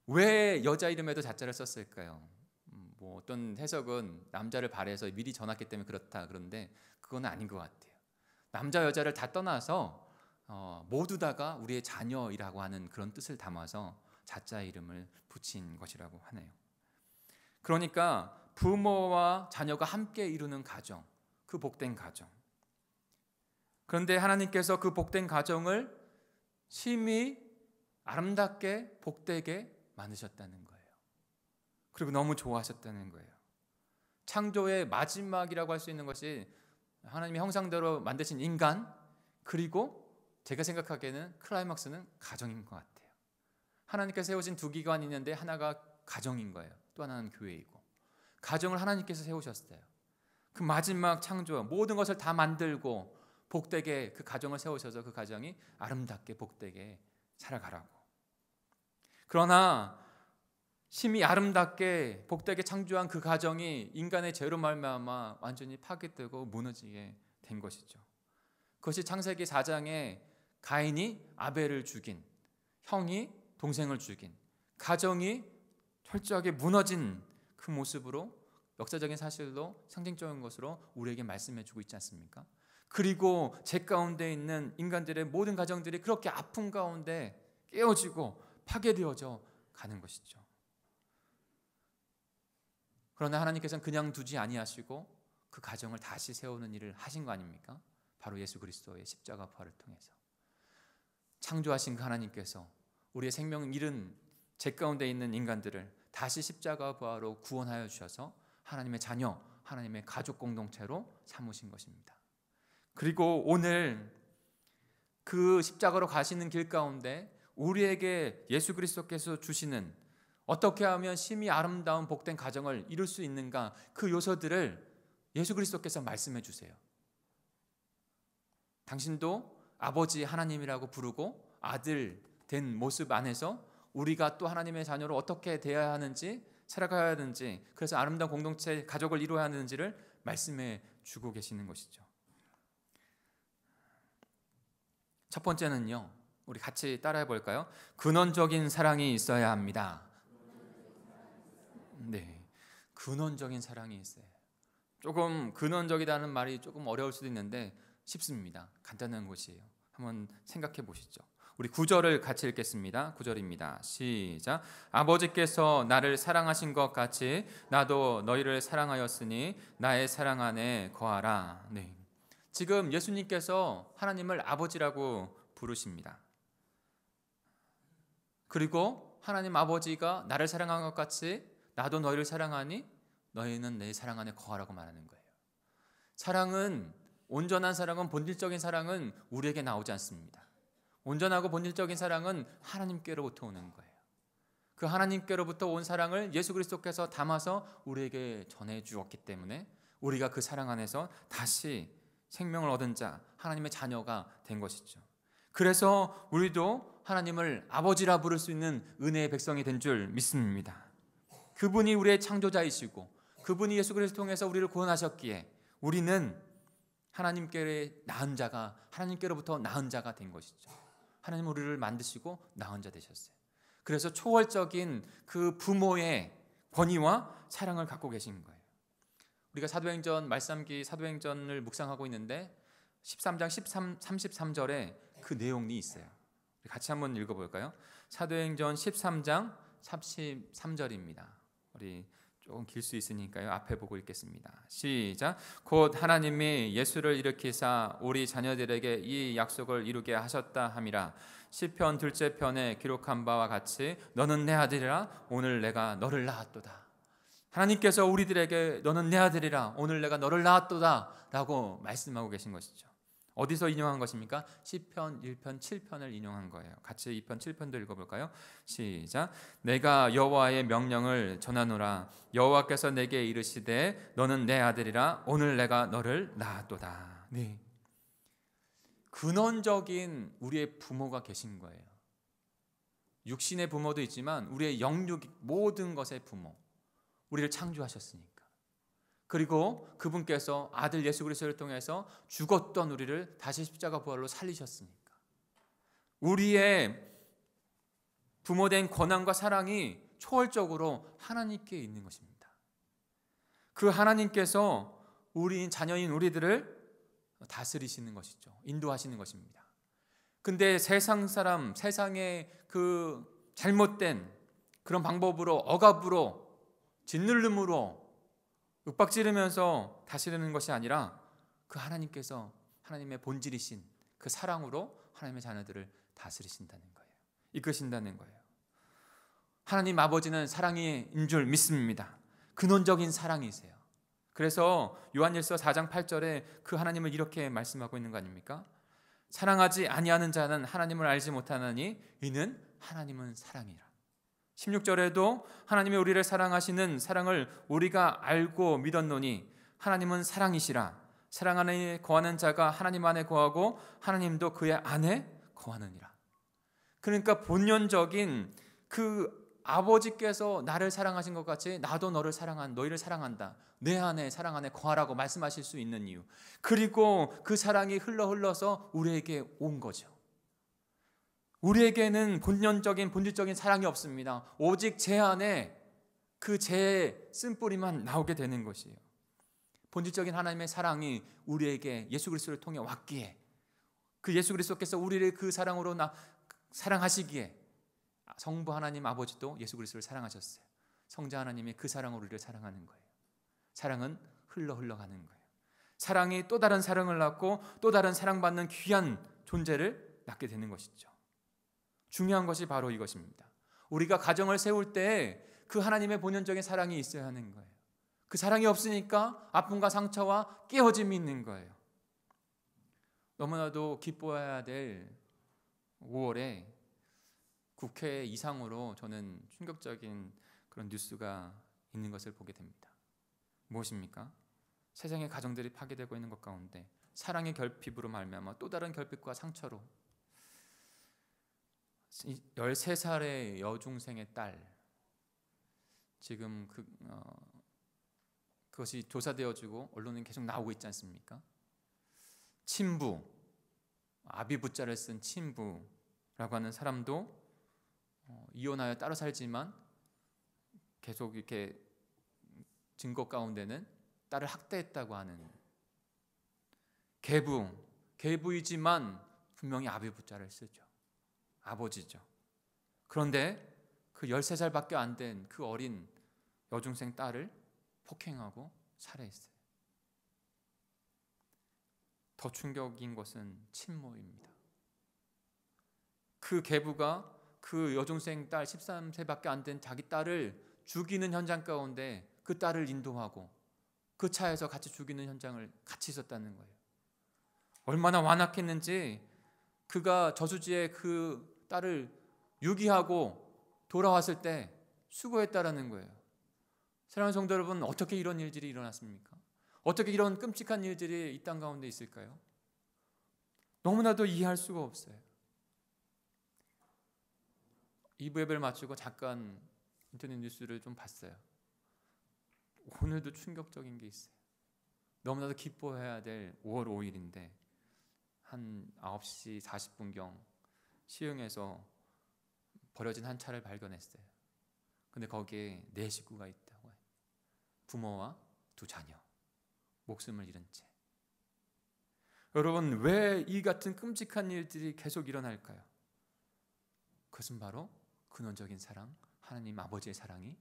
왜 여자 이름에도 자자를 썼을까요? 뭐 어떤 해석은 남자를 발해서 미리 전했기 때문에 그렇다 그런데 그건 아닌 것 같아요. 남자 여자를 다 떠나서 모두 다가 우리의 자녀이라고 하는 그런 뜻을 담아서 자자 이름을 붙인 것이라고 하네요. 그러니까 부모와 자녀가 함께 이루는 가정, 그 복된 가정. 그런데 하나님께서 그 복된 가정을 심히 아름답게 복되게 만드셨다는 거예요. 그리고 너무 좋아하셨다는 거예요. 창조의 마지막이라고 할 수 있는 것이 하나님의 형상대로 만드신 인간, 그리고 제가 생각하기에는 클라이막스는 가정인 것 같아요. 하나님께서 세우신 두 기관이 있는데 하나가 가정인 거예요. 또 하나는 교회이고. 가정을 하나님께서 세우셨어요. 그 마지막 창조, 모든 것을 다 만들고 복되게 그 가정을 세우셔서 그 가정이 아름답게 복되게 살아가라고. 그러나 심히 아름답게 복되게 창조한 그 가정이 인간의 죄로 말미암아 완전히 파괴되고 무너지게 된 것이죠. 그것이 창세기 4장에 가인이 아벨을 죽인, 형이 동생을 죽인, 가정이 철저하게 무너진 그 모습으로 역사적인 사실로 상징적인 것으로 우리에게 말씀해 주고 있지 않습니까? 그리고 죄 가운데 있는 인간들의 모든 가정들이 그렇게 아픔 가운데 깨어지고 파괴되어져 가는 것이죠. 그러나 하나님께서는 그냥 두지 아니하시고 그 가정을 다시 세우는 일을 하신 거 아닙니까? 바로 예수 그리스도의 십자가 부활을 통해서. 창조하신 그 하나님께서 우리의 생명 잃은 죄 가운데 있는 인간들을 다시 십자가 부활로 구원하여 주셔서 하나님의 자녀, 하나님의 가족 공동체로 삼으신 것입니다. 그리고 오늘 그 십자가로 가시는 길 가운데 우리에게 예수 그리스도께서 주시는 어떻게 하면 심히 아름다운 복된 가정을 이룰 수 있는가, 그 요소들을 예수 그리스도께서 말씀해 주세요. 당신도 아버지 하나님이라고 부르고 아들 된 모습 안에서 우리가 또 하나님의 자녀로 어떻게 되어야 하는지, 살아가야 하는지, 그래서 아름다운 공동체 가족을 이루어야 하는지를 말씀해 주고 계시는 것이죠. 첫 번째는요, 우리 같이 따라해 볼까요? 근원적인 사랑이 있어야 합니다. 네, 근원적인 사랑이 있어요. 조금 근원적이라는 말이 조금 어려울 수도 있는데 쉽습니다. 간단한 것이에요. 한번 생각해 보시죠. 우리 9절을 같이 읽겠습니다. 9절입니다. 시작. 아버지께서 나를 사랑하신 것 같이 나도 너희를 사랑하였으니 나의 사랑 안에 거하라. 네. 지금 예수님께서 하나님을 아버지라고 부르십니다. 그리고 하나님 아버지가 나를 사랑한 것 같이 나도 너희를 사랑하니 너희는 내 사랑 안에 거하라고 말하는 거예요. 사랑은, 온전한 사랑은, 본질적인 사랑은 우리에게 나오지 않습니다. 온전하고 본질적인 사랑은 하나님께로부터 오는 거예요. 그 하나님께로부터 온 사랑을 예수 그리스도께서 담아서 우리에게 전해 주었기 때문에 우리가 그 사랑 안에서 다시 생명을 얻은 자, 하나님의 자녀가 된 것이죠. 그래서 우리도 하나님을 아버지라 부를 수 있는 은혜의 백성이 된 줄 믿습니다. 그분이 우리의 창조자이시고 그분이 예수 그리스도 통해서 우리를 구원하셨기에 우리는 하나님께 낳은 자가, 하나님께로부터 낳은 자가 된 것이죠. 하나님은 우리를 만드시고 낳은 자 되셨어요. 그래서 초월적인 그 부모의 권위와 사랑을 갖고 계신 거예요. 우리가 사도행전 말씀기 사도행전을 묵상하고 있는데 13장 33절에 그 내용이 있어요. 같이 한번 읽어볼까요? 사도행전 13장 33절입니다. 우리 조금 길 수 있으니까요. 앞에 보고 읽겠습니다. 시작. 곧 하나님이 예수를 일으키사 우리 자녀들에게 이 약속을 이루게 하셨다 함이라. 시편 둘째 편에 기록한 바와 같이 너는 내 아들이라 오늘 내가 너를 낳았도다. 하나님께서 우리들에게 너는 내 아들이라 오늘 내가 너를 낳았도다 라고 말씀하고 계신 것이죠. 어디서 인용한 것입니까? 시편 1편 7편을 인용한 거예요. 같이 2편 7편도 읽어볼까요? 시작. 내가 여호와의 명령을 전하노라. 여호와께서 내게 이르시되 너는 내 아들이라. 오늘 내가 너를 낳았도다. 네. 근원적인 우리의 부모가 계신 거예요. 육신의 부모도 있지만 우리의 영육 모든 것의 부모, 우리를 창조하셨으니까. 그리고 그분께서 아들 예수 그리스도를 통해서 죽었던 우리를 다시 십자가 부활로 살리셨으니까. 우리의 부모된 권한과 사랑이 초월적으로 하나님께 있는 것입니다. 그 하나님께서 우리 자녀인 우리들을 다스리시는 것이죠. 인도하시는 것입니다. 근데 세상 사람, 세상의 그 잘못된 그런 방법으로, 억압으로, 짓누름으로 윽박지르면서 다스리는 것이 아니라 그 하나님께서 하나님의 본질이신 그 사랑으로 하나님의 자녀들을 다스리신다는 거예요. 이끄신다는 거예요. 하나님 아버지는 사랑인 줄 믿습니다. 근원적인 사랑이세요. 그래서 요한일서 4장 8절에 그 하나님을 이렇게 말씀하고 있는 거 아닙니까? 사랑하지 아니하는 자는 하나님을 알지 못하나니 이는 하나님은 사랑이라. 16절에도 하나님이 우리를 사랑하시는 사랑을 우리가 알고 믿었노니 하나님은 사랑이시라. 사랑 안에 거하는 자가 하나님 안에 거하고 하나님도 그의 안에 거하느니라. 그러니까 본연적인 그 아버지께서 나를 사랑하신 것 같이 나도 너희를 사랑한다. 내 안에 사랑 안에 거하라고 말씀하실 수 있는 이유. 그리고 그 사랑이 흘러서 우리에게 온 거죠. 우리에게는 본질적인 사랑이 없습니다. 오직 제 안에 그 제 쓴뿌리만 나오게 되는 것이에요. 본질적인 하나님의 사랑이 우리에게 예수 그리스도를 통해 왔기에, 그 예수 그리스도께서 우리를 그 사랑으로 사랑하시기에 성부 하나님 아버지도 예수 그리스도를 사랑하셨어요. 성자 하나님이 그 사랑으로 우리를 사랑하는 거예요. 사랑은 흘러가는 거예요. 사랑이 또 다른 사랑을 낳고 또 다른 사랑받는 귀한 존재를 낳게 되는 것이죠. 중요한 것이 바로 이것입니다. 우리가 가정을 세울 때 그 하나님의 본연적인 사랑이 있어야 하는 거예요. 그 사랑이 없으니까 아픔과 상처와 깨어짐이 있는 거예요. 너무나도 기뻐해야 될 5월에 국회 이상으로 저는 충격적인 그런 뉴스가 있는 것을 보게 됩니다. 무엇입니까? 세상의 가정들이 파괴되고 있는 것 가운데 사랑의 결핍으로 말미암아 또 다른 결핍과 상처로 13살의 여중생의 딸, 지금 그것이 조사되어지고 언론에 계속 나오고 있지 않습니까? 친부, 아비부자를 쓴 친부라고 하는 사람도 이혼하여 따로 살지만 계속 이렇게 증거 가운데는 딸을 학대했다고 하는 계부이지만 분명히 아비부자를 쓰죠. 아버지죠. 그런데 그 13살밖에 안 된 그 어린 여중생 딸을 폭행하고 살해했어요. 더 충격인 것은 친모입니다. 그 계부가 그 여중생 딸 13세밖에 안 된 자기 딸을 죽이는 현장 가운데 그 딸을 인도하고 그 차에서 같이 죽이는 현장을 같이 있었다는 거예요. 얼마나 완악했는지 그가 저수지에 그 딸을 유기하고 돌아왔을 때 수고했다라는 거예요. 사랑하는 성도 여러분, 어떻게 이런 일들이 일어났습니까? 어떻게 이런 끔찍한 일들이 이 땅 가운데 있을까요? 너무나도 이해할 수가 없어요. 2부 예배를 마치고 잠깐 인터넷 뉴스를 좀 봤어요. 오늘도 충격적인 게 있어요. 너무나도 기뻐해야 될 5월 5일인데 한 9시 40분경 시흥에서 버려진 한 차를 발견했어요. 근데 거기에 4식구가 있다고 해요. 부모와 2 자녀, 목숨을 잃은 채. 여러분, 왜 이 같은 끔찍한 일들이 계속 일어날까요? 그것은 바로 근원적인 사랑, 하나님 아버지의 사랑이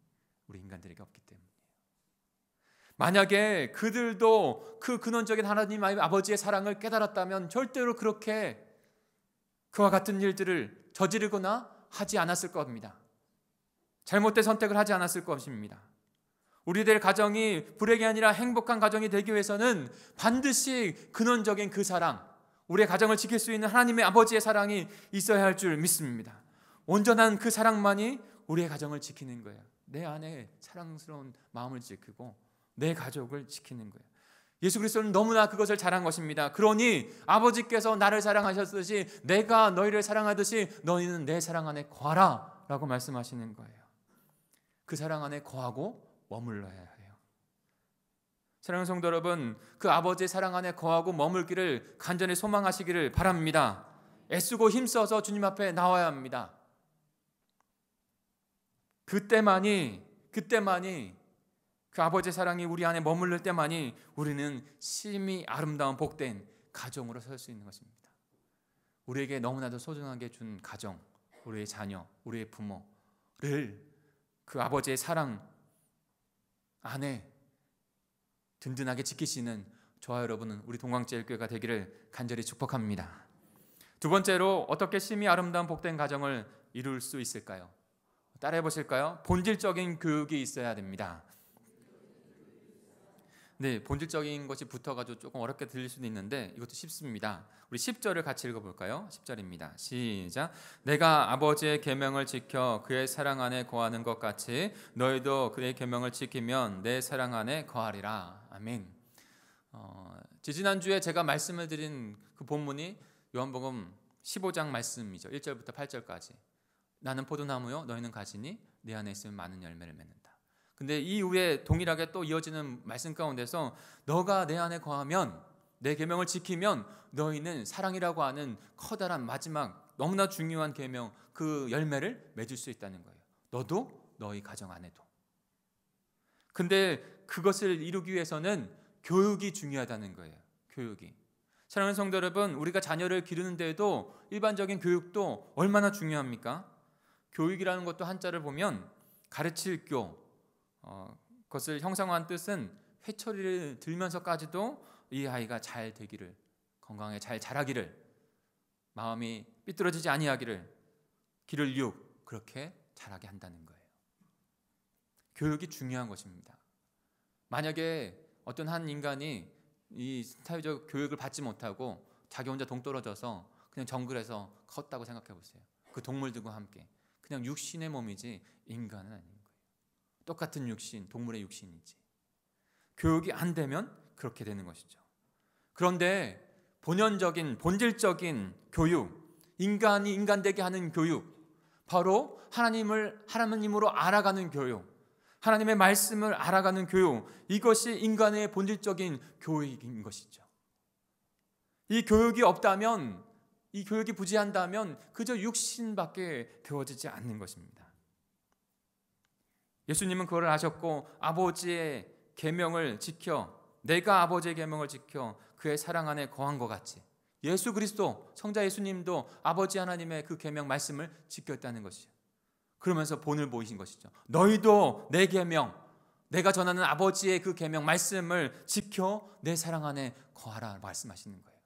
우리 인간들에게 없기 때문이에요. 만약에 그들도 그 근원적인 하나님 아버지의 사랑을 깨달았다면 절대로 그렇게 그와 같은 일들을 저지르거나 하지 않았을 겁니다. 잘못된 선택을 하지 않았을 것입니다. 우리들 가정이 불행이 아니라 행복한 가정이 되기 위해서는 반드시 근원적인 그 사랑, 우리의 가정을 지킬 수 있는 하나님의 아버지의 사랑이 있어야 할 줄 믿습니다. 온전한 그 사랑만이 우리의 가정을 지키는 거예요. 내 안에 사랑스러운 마음을 지키고 내 가족을 지키는 거예요. 예수 그리스도는 너무나 그것을 잘한 것입니다. 그러니 아버지께서 나를 사랑하셨듯이 내가 너희를 사랑하듯이 너희는 내 사랑 안에 거하라 라고 말씀하시는 거예요. 그 사랑 안에 거하고 머물러야 해요. 사랑하는 성도 여러분, 그 아버지의 사랑 안에 거하고 머물기를 간절히 소망하시기를 바랍니다. 애쓰고 힘써서 주님 앞에 나와야 합니다. 그때만이 그 아버지의 사랑이 우리 안에 머무를 때만이 우리는 심히 아름다운 복된 가정으로 설 수 있는 것입니다. 우리에게 너무나도 소중하게 준 가정, 우리의 자녀, 우리의 부모를 그 아버지의 사랑 안에 든든하게 지키시는 저와 여러분은 우리 동광제일교회가 되기를 간절히 축복합니다. 두 번째로 어떻게 심히 아름다운 복된 가정을 이룰 수 있을까요? 따라해 보실까요? 본질적인 교육이 있어야 됩니다. 네, 본질적인 것이 붙어가지고 조금 어렵게 들릴 수도 있는데 이것도 쉽습니다. 우리 10절을 같이 읽어볼까요? 10절입니다. 시작. 내가 아버지의 계명을 지켜 그의 사랑 안에 거하는 것 같이 너희도 그의 계명을 지키면 내 사랑 안에 거하리라. 아멘. 지지난주에 제가 말씀을 드린 그 본문이 요한복음 15장 말씀이죠. 1절부터 8절까지. 나는 포도나무요 너희는 가지니 내 안에 있으면 많은 열매를 맺는다. 근데 이 이후에 동일하게 또 이어지는 말씀 가운데서 너가 내 안에 거하면 내 계명을 지키면 너희는 사랑이라고 하는 커다란 마지막 너무나 중요한 계명 그 열매를 맺을 수 있다는 거예요. 너도 너희 가정 안에도. 근데 그것을 이루기 위해서는 교육이 중요하다는 거예요. 교육이. 사랑하는 성도 여러분, 우리가 자녀를 기르는 데에도 일반적인 교육도 얼마나 중요합니까? 교육이라는 것도 한자를 보면 가르칠 교, 그것을 형상화한 뜻은 회초리를 들면서까지도 이 아이가 잘 되기를, 건강하게 잘 자라기를, 마음이 삐뚤어지지 아니하기를, 길을 육 그렇게 자라게 한다는 거예요. 교육이 중요한 것입니다. 만약에 어떤 한 인간이 이 사회적 교육을 받지 못하고 자기 혼자 동떨어져서 그냥 정글에서 컸다고 생각해 보세요. 그 동물들과 함께 그냥 육신의 몸이지 인간은 아닌 거예요. 똑같은 육신, 동물의 육신이지. 교육이 안 되면 그렇게 되는 것이죠. 그런데 본연적인, 본질적인 교육, 인간이 인간되게 하는 교육, 바로 하나님으로 알아가는 교육, 하나님의 말씀을 알아가는 교육, 이것이 인간의 본질적인 교육인 것이죠. 이 교육이 없다면, 이 교육이 부재한다면 그저 육신밖에 되어지지 않는 것입니다. 예수님은 그걸 아셨고 아버지의 계명을 지켜, 내가 아버지의 계명을 지켜 그의 사랑 안에 거한 것 같이 예수 그리스도, 성자 예수님도 아버지 하나님의 그 계명 말씀을 지켰다는 것이죠. 그러면서 본을 보이신 것이죠. 너희도 내 계명, 내가 전하는 아버지의 그 계명 말씀을 지켜 내 사랑 안에 거하라 말씀하시는 거예요.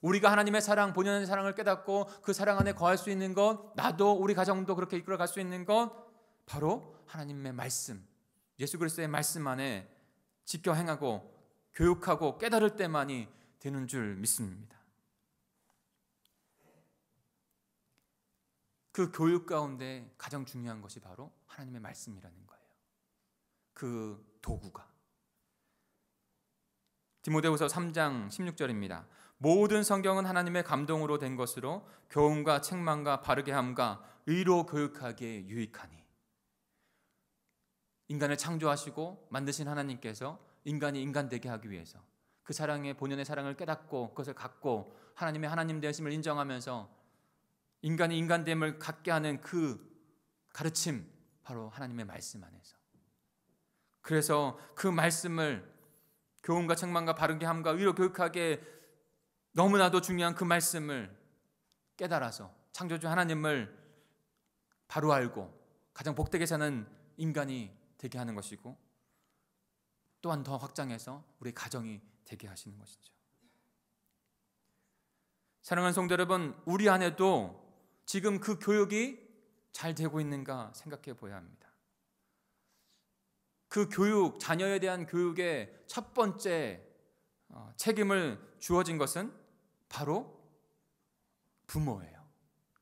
우리가 하나님의 사랑, 본연의 사랑을 깨닫고 그 사랑 안에 거할 수 있는 것, 나도 우리 가정도 그렇게 이끌어갈 수 있는 것, 바로 하나님의 말씀, 예수 그리스도의 말씀 안에 지켜 행하고 교육하고 깨달을 때만이 되는 줄 믿습니다. 그 교육 가운데 가장 중요한 것이 바로 하나님의 말씀이라는 거예요. 그 도구가. 디모데후서 3장 16절입니다. 모든 성경은 하나님의 감동으로 된 것으로 교훈과 책망과 바르게 함과 의로 교육하기에 유익하니. 인간을 창조하시고 만드신 하나님께서 인간이 인간 되게 하기 위해서 그 사랑의 본연의 사랑을 깨닫고 그것을 갖고 하나님의 하나님 되심을 인정하면서 인간이 인간됨을 갖게 하는 그 가르침, 바로 하나님의 말씀 안에서. 그래서 그 말씀을 교훈과 책망과 바르게 함과 의로 교육하게 너무나도 중요한 그 말씀을 깨달아서 창조주 하나님을 바로 알고 가장 복되게 사는 인간이 되게 하는 것이고, 또한 더 확장해서 우리 가정이 되게 하시는 것이죠. 사랑하는 성도 여러분, 우리 안에도 지금 그 교육이 잘 되고 있는가 생각해 보아야 합니다. 그 교육, 자녀에 대한 교육의 첫 번째 책임을 주어진 것은 바로 부모예요.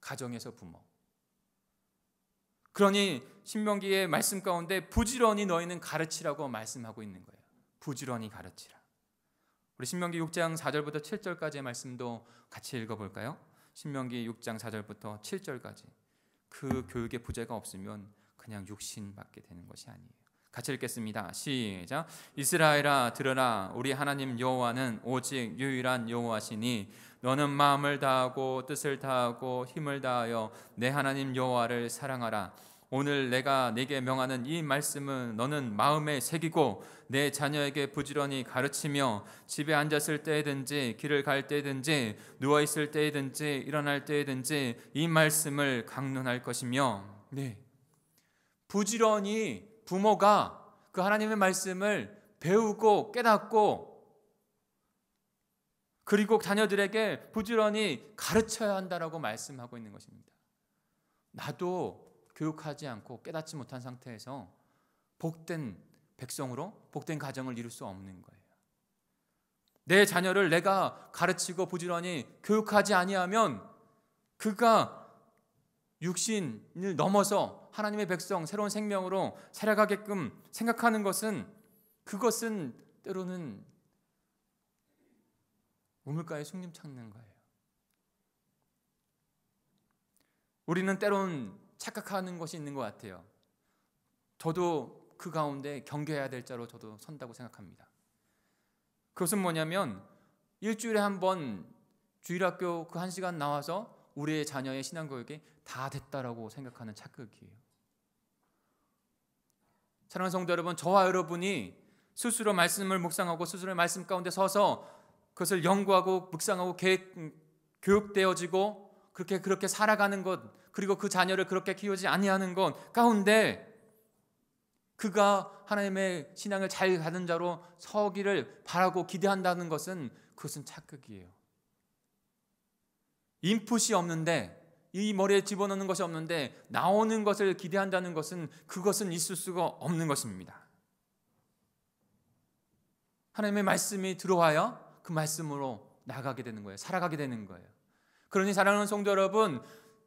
가정에서 부모. 그러니 신명기의 말씀 가운데 부지런히 너희는 가르치라고 말씀하고 있는 거예요. 부지런히 가르치라. 우리 신명기 6장 4절부터 7절까지의 말씀도 같이 읽어볼까요? 신명기 6장 4절부터 7절까지. 그 교육의 부재가 없으면 그냥 육신밖에 되는 것이 아니에요. 같이 읽겠습니다. 시작. 이스라엘아 들으라. 우리 하나님 여호와는 오직 유일한 여호와시니 너는 마음을 다하고 뜻을 다하고 힘을 다하여 내 하나님 여호와를 사랑하라. 오늘 내가 네게 명하는 이 말씀은 너는 마음에 새기고 내 자녀에게 부지런히 가르치며 집에 앉았을 때든지 길을 갈 때든지 누워 있을 때든지 일어날 때든지 이 말씀을 강론할 것이며. 네. 부지런히 부모가 그 하나님의 말씀을 배우고 깨닫고 그리고 자녀들에게 부지런히 가르쳐야 한다라고 말씀하고 있는 것입니다. 나도 교육하지 않고 깨닫지 못한 상태에서 복된 백성으로 복된 가정을 이룰 수 없는 거예요. 내 자녀를 내가 가르치고 부지런히 교육하지 아니하면 그가 육신을 넘어서 하나님의 백성 새로운 생명으로 살아가게끔 생각하는 것은 그것은 때로는 우물가에 숭늉 찾는 거예요. 우리는 때론 착각하는 것이 있는 것 같아요. 저도 그 가운데 경계해야 될 자로 저도 선다고 생각합니다. 그것은 뭐냐면 일주일에 한 번 주일학교 그 1시간 나와서 우리의 자녀의 신앙교육이 다 됐다라고 생각하는 착각이에요. 사랑하는 성도 여러분, 저와 여러분이 스스로 말씀을 묵상하고 스스로 말씀 가운데 서서 그것을 연구하고 묵상하고 교육되어지고 그렇게 살아가는 것, 그리고 그 자녀를 그렇게 키우지 아니하는 것 가운데 그가 하나님의 신앙을 잘 가는 자로 서기를 바라고 기대한다는 것은 그것은 착각이에요. 인풋이 없는데, 이 머리에 집어넣는 것이 없는데 나오는 것을 기대한다는 것은 그것은 있을 수가 없는 것입니다. 하나님의 말씀이 들어와야 그 말씀으로 나가게 되는 거예요. 살아가게 되는 거예요. 그러니 사랑하는 성도 여러분,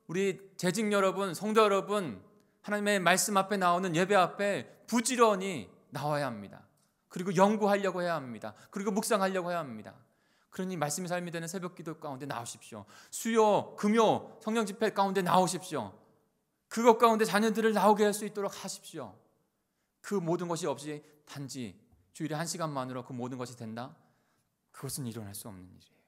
우리 재직 여러분, 성도 여러분, 하나님의 말씀 앞에 나오는 예배 앞에 부지런히 나와야 합니다. 그리고 연구하려고 해야 합니다. 그리고 묵상하려고 해야 합니다. 그러니 말씀이 삶이 되는 새벽 기도 가운데 나오십시오. 수요, 금요, 성령 집회 가운데 나오십시오. 그것 가운데 자녀들을 나오게 할 수 있도록 하십시오. 그 모든 것이 없이 단지 주일에 1시간만으로 그 모든 것이 된다? 그것은 일어날 수 없는 일이에요.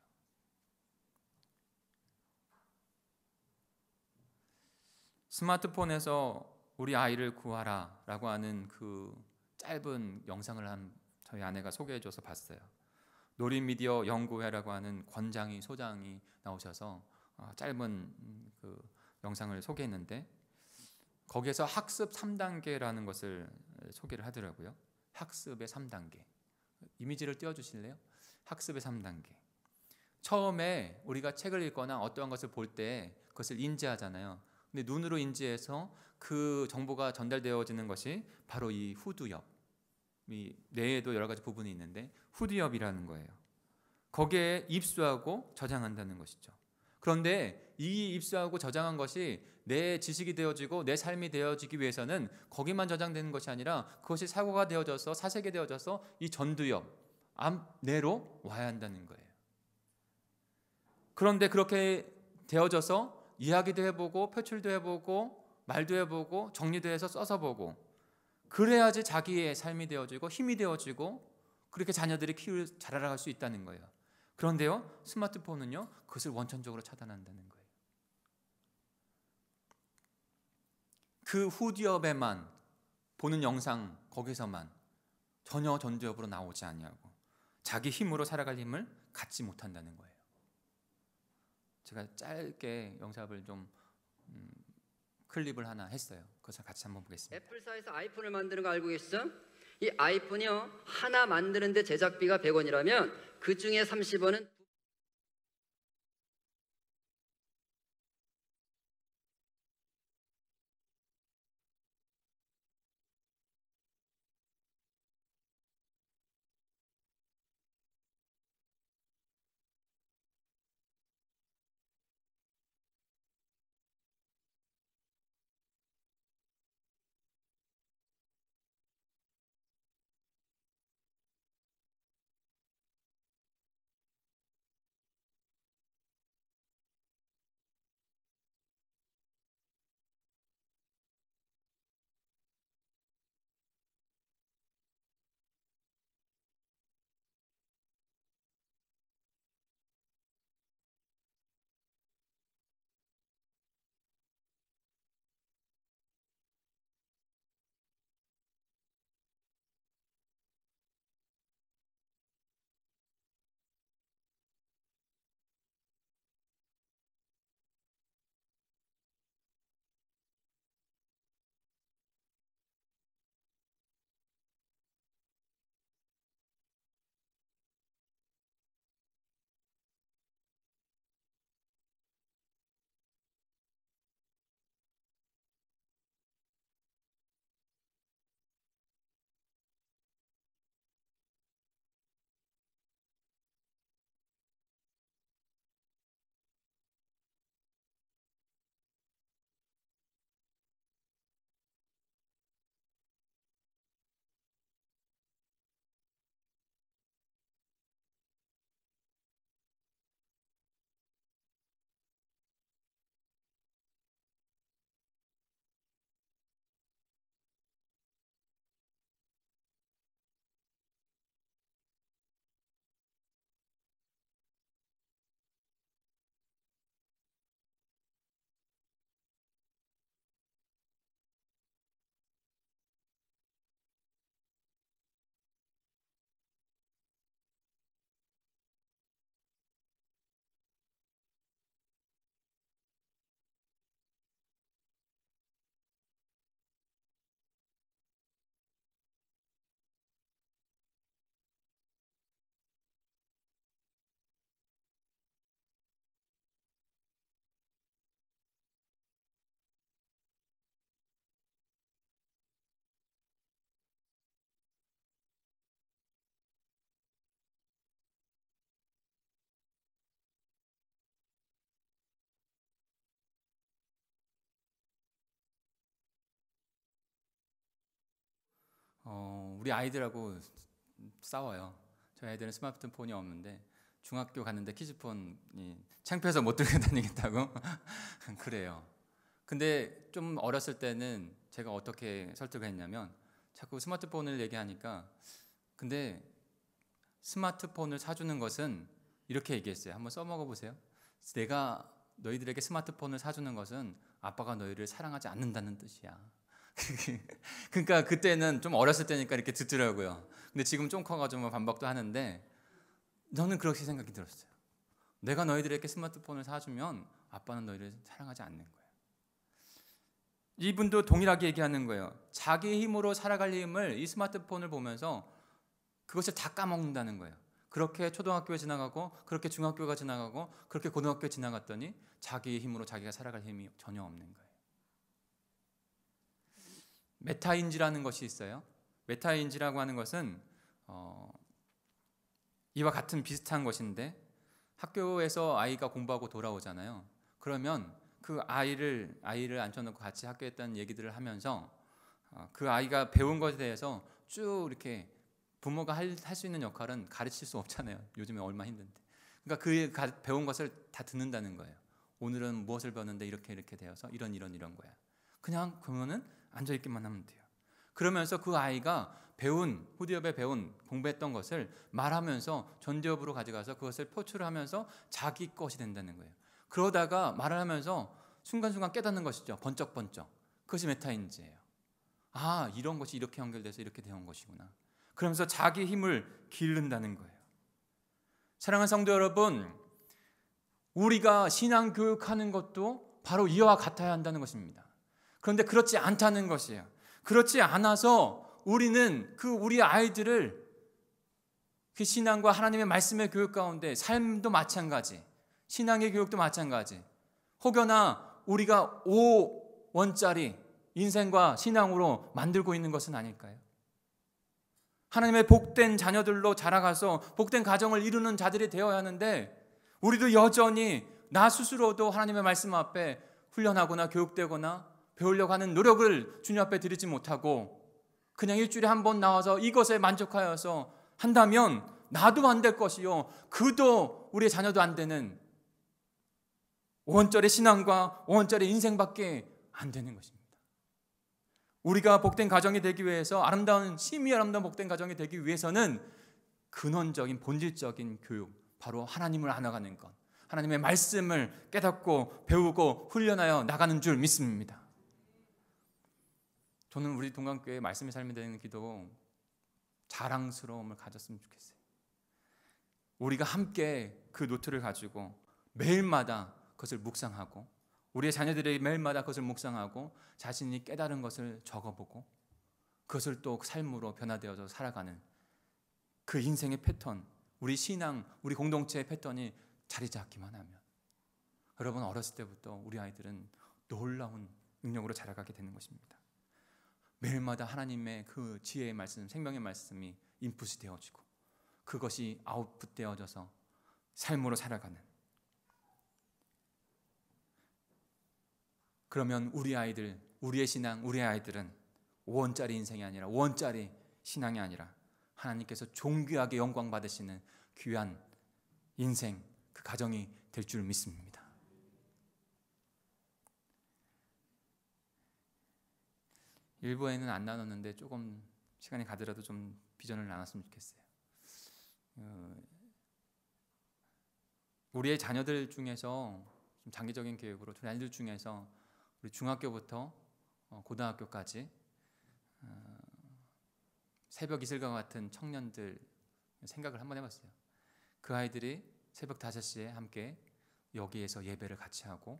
스마트폰에서 우리 아이를 구하라 라고 하는 그 짧은 영상을 저희 아내가 소개해줘서 봤어요. 놀이미디어 연구회라고 하는 권장이 소장이 나오셔서 짧은 그 영상을 소개했는데 거기에서 학습 3단계라는 것을 소개를 하더라고요. 학습의 3단계. 이미지를 띄워주실래요? 학습의 3단계. 처음에 우리가 책을 읽거나 어떠한 것을 볼 때 그것을 인지하잖아요. 근데 눈으로 인지해서 그 정보가 전달되어지는 것이 바로 이 후두엽. 이 뇌에도 여러 가지 부분이 있는데 후두엽이라는 거예요. 거기에 입수하고 저장한다는 것이죠. 그런데 이 입수하고 저장한 것이 내 지식이 되어지고 내 삶이 되어지기 위해서는 거기만 저장되는 것이 아니라 그것이 사고가 되어져서 사색이 되어져서 이 전두엽, 암내로 와야 한다는 거예요. 그런데 그렇게 되어져서 이야기도 해보고 표출도 해보고 말도 해보고 정리도 해서 써서 보고 그래야지 자기의 삶이 되어지고 힘이 되어지고 그렇게 자녀들이 자라갈 수 있다는 거예요. 그런데요, 스마트폰은요, 그것을 원천적으로 차단한다는 거예요. 그 후디업에만 보는 영상 거기서만 전혀 전두엽으로 나오지 아니하고 자기 힘으로 살아갈 힘을 갖지 못한다는 거예요. 제가 짧게 영상을 좀 클립을 하나 했어요. 그것을 같이 한번 보겠습니다. 애플사에서 아이폰을 만드는 거 알고 계시죠? 이 아이폰이요, 하나 만드는데 제작비가 100원이라면 그 중에 30원은 우리 아이들하고 싸워요. 저희 아이들은 스마트폰이 없는데 중학교 갔는데 키즈폰이 창피해서 못 들고 다니겠다고 그래요. 근데 좀 어렸을 때는 제가 어떻게 설득을 했냐면 자꾸 스마트폰을 얘기하니까 근데 스마트폰을 사주는 것은 이렇게 얘기했어요. 한번 써먹어 보세요. 내가 너희들에게 스마트폰을 사주는 것은 아빠가 너희를 사랑하지 않는다는 뜻이야. 그러니까 그때는 좀 어렸을 때니까 이렇게 듣더라고요. 근데 지금 좀 커가지고 반박도 하는데 저는 그렇게 생각이 들었어요. 내가 너희들에게 스마트폰을 사주면 아빠는 너희를 사랑하지 않는 거예요. 이분도 동일하게 얘기하는 거예요. 자기 힘으로 살아갈 힘을 이 스마트폰을 보면서 그것을 다 까먹는다는 거예요. 그렇게 초등학교에 지나가고 그렇게 중학교가 지나가고 그렇게 고등학교에 지나갔더니 자기 힘으로 자기가 살아갈 힘이 전혀 없는 거예요. 메타인지라는 것이 있어요. 메타인지라고 하는 것은 이와 같은 비슷한 것인데 학교에서 아이가 공부하고 돌아오잖아요. 그러면 그 아이를 앉혀놓고 같이 학교에 있다는 얘기들을 하면서 그 아이가 배운 것에 대해서 쭉 이렇게 부모가 할 수 있는 역할은 가르칠 수 없잖아요. 요즘에 얼마나 힘든데. 그러니까 그 배운 것을 다 듣는다는 거예요. 오늘은 무엇을 배웠는데 이렇게 되어서 이런 거야. 그냥 그러면은 앉아있기만 하면 돼요. 그러면서 그 아이가 후디업에 배운 공부했던 것을 말하면서 전디업으로 가져가서 그것을 표출을 하면서 자기 것이 된다는 거예요. 그러다가 말을 하면서 순간순간 깨닫는 것이죠. 번쩍번쩍. 그것이 메타인지예요. 아, 이런 것이 이렇게 연결돼서 이렇게 되는 것이구나. 그러면서 자기 힘을 기른다는 거예요. 사랑하는 성도 여러분, 우리가 신앙 교육하는 것도 바로 이와 같아야 한다는 것입니다. 그런데 그렇지 않다는 것이에요. 그렇지 않아서 우리는 우리 아이들을 그 신앙과 하나님의 말씀의 교육 가운데 삶도 마찬가지, 신앙의 교육도 마찬가지, 혹여나 우리가 5원짜리 인생과 신앙으로 만들고 있는 것은 아닐까요? 하나님의 복된 자녀들로 자라가서 복된 가정을 이루는 자들이 되어야 하는데 우리도 여전히 나 스스로도 하나님의 말씀 앞에 훈련하거나 교육되거나 배우려고 하는 노력을 주님 앞에 드리지 못하고 그냥 일주일에 한 번 나와서 이것에 만족하여서 한다면 나도 안 될 것이요 그도 우리의 자녀도 안 되는 5원짜리 신앙과 5원짜리 인생밖에 안 되는 것입니다. 우리가 복된 가정이 되기 위해서 심히 아름다운 복된 가정이 되기 위해서는 근원적인 본질적인 교육, 바로 하나님을 알아가는 것, 하나님의 말씀을 깨닫고 배우고 훈련하여 나가는 줄 믿습니다. 저는 우리 동강교회 말씀의 삶이 되는 기도 자랑스러움을 가졌으면 좋겠어요. 우리가 함께 그 노트를 가지고 매일마다 그것을 묵상하고 우리의 자녀들이 매일마다 그것을 묵상하고 자신이 깨달은 것을 적어보고 그것을 또 삶으로 변화되어서 살아가는 그 인생의 패턴, 우리 신앙, 우리 공동체의 패턴이 자리 잡기만 하면 여러분 어렸을 때부터 우리 아이들은 놀라운 능력으로 자라가게 되는 것입니다. 매일마다 하나님의 그 지혜의 말씀, 생명의 말씀이 인풋이 되어지고 그것이 아웃풋 되어져서 삶으로 살아가는, 그러면 우리 아이들, 우리의 신앙, 우리의 아이들은 5원짜리 인생이 아니라 5원짜리 신앙이 아니라 하나님께서 존귀하게 영광 받으시는 귀한 인생, 그 가정이 될 줄 믿습니다. 일부에는 안 나눴는데 조금 시간이 가더라도 좀 비전을 나눴으면 좋겠어요. 우리의 자녀들 중에서 좀 장기적인 계획으로 우리 아이들 중에서 우리 중학교부터 고등학교까지 새벽 이슬과 같은 청년들 생각을 한번 해봤어요. 그 아이들이 새벽 5시에 함께 여기에서 예배를 같이 하고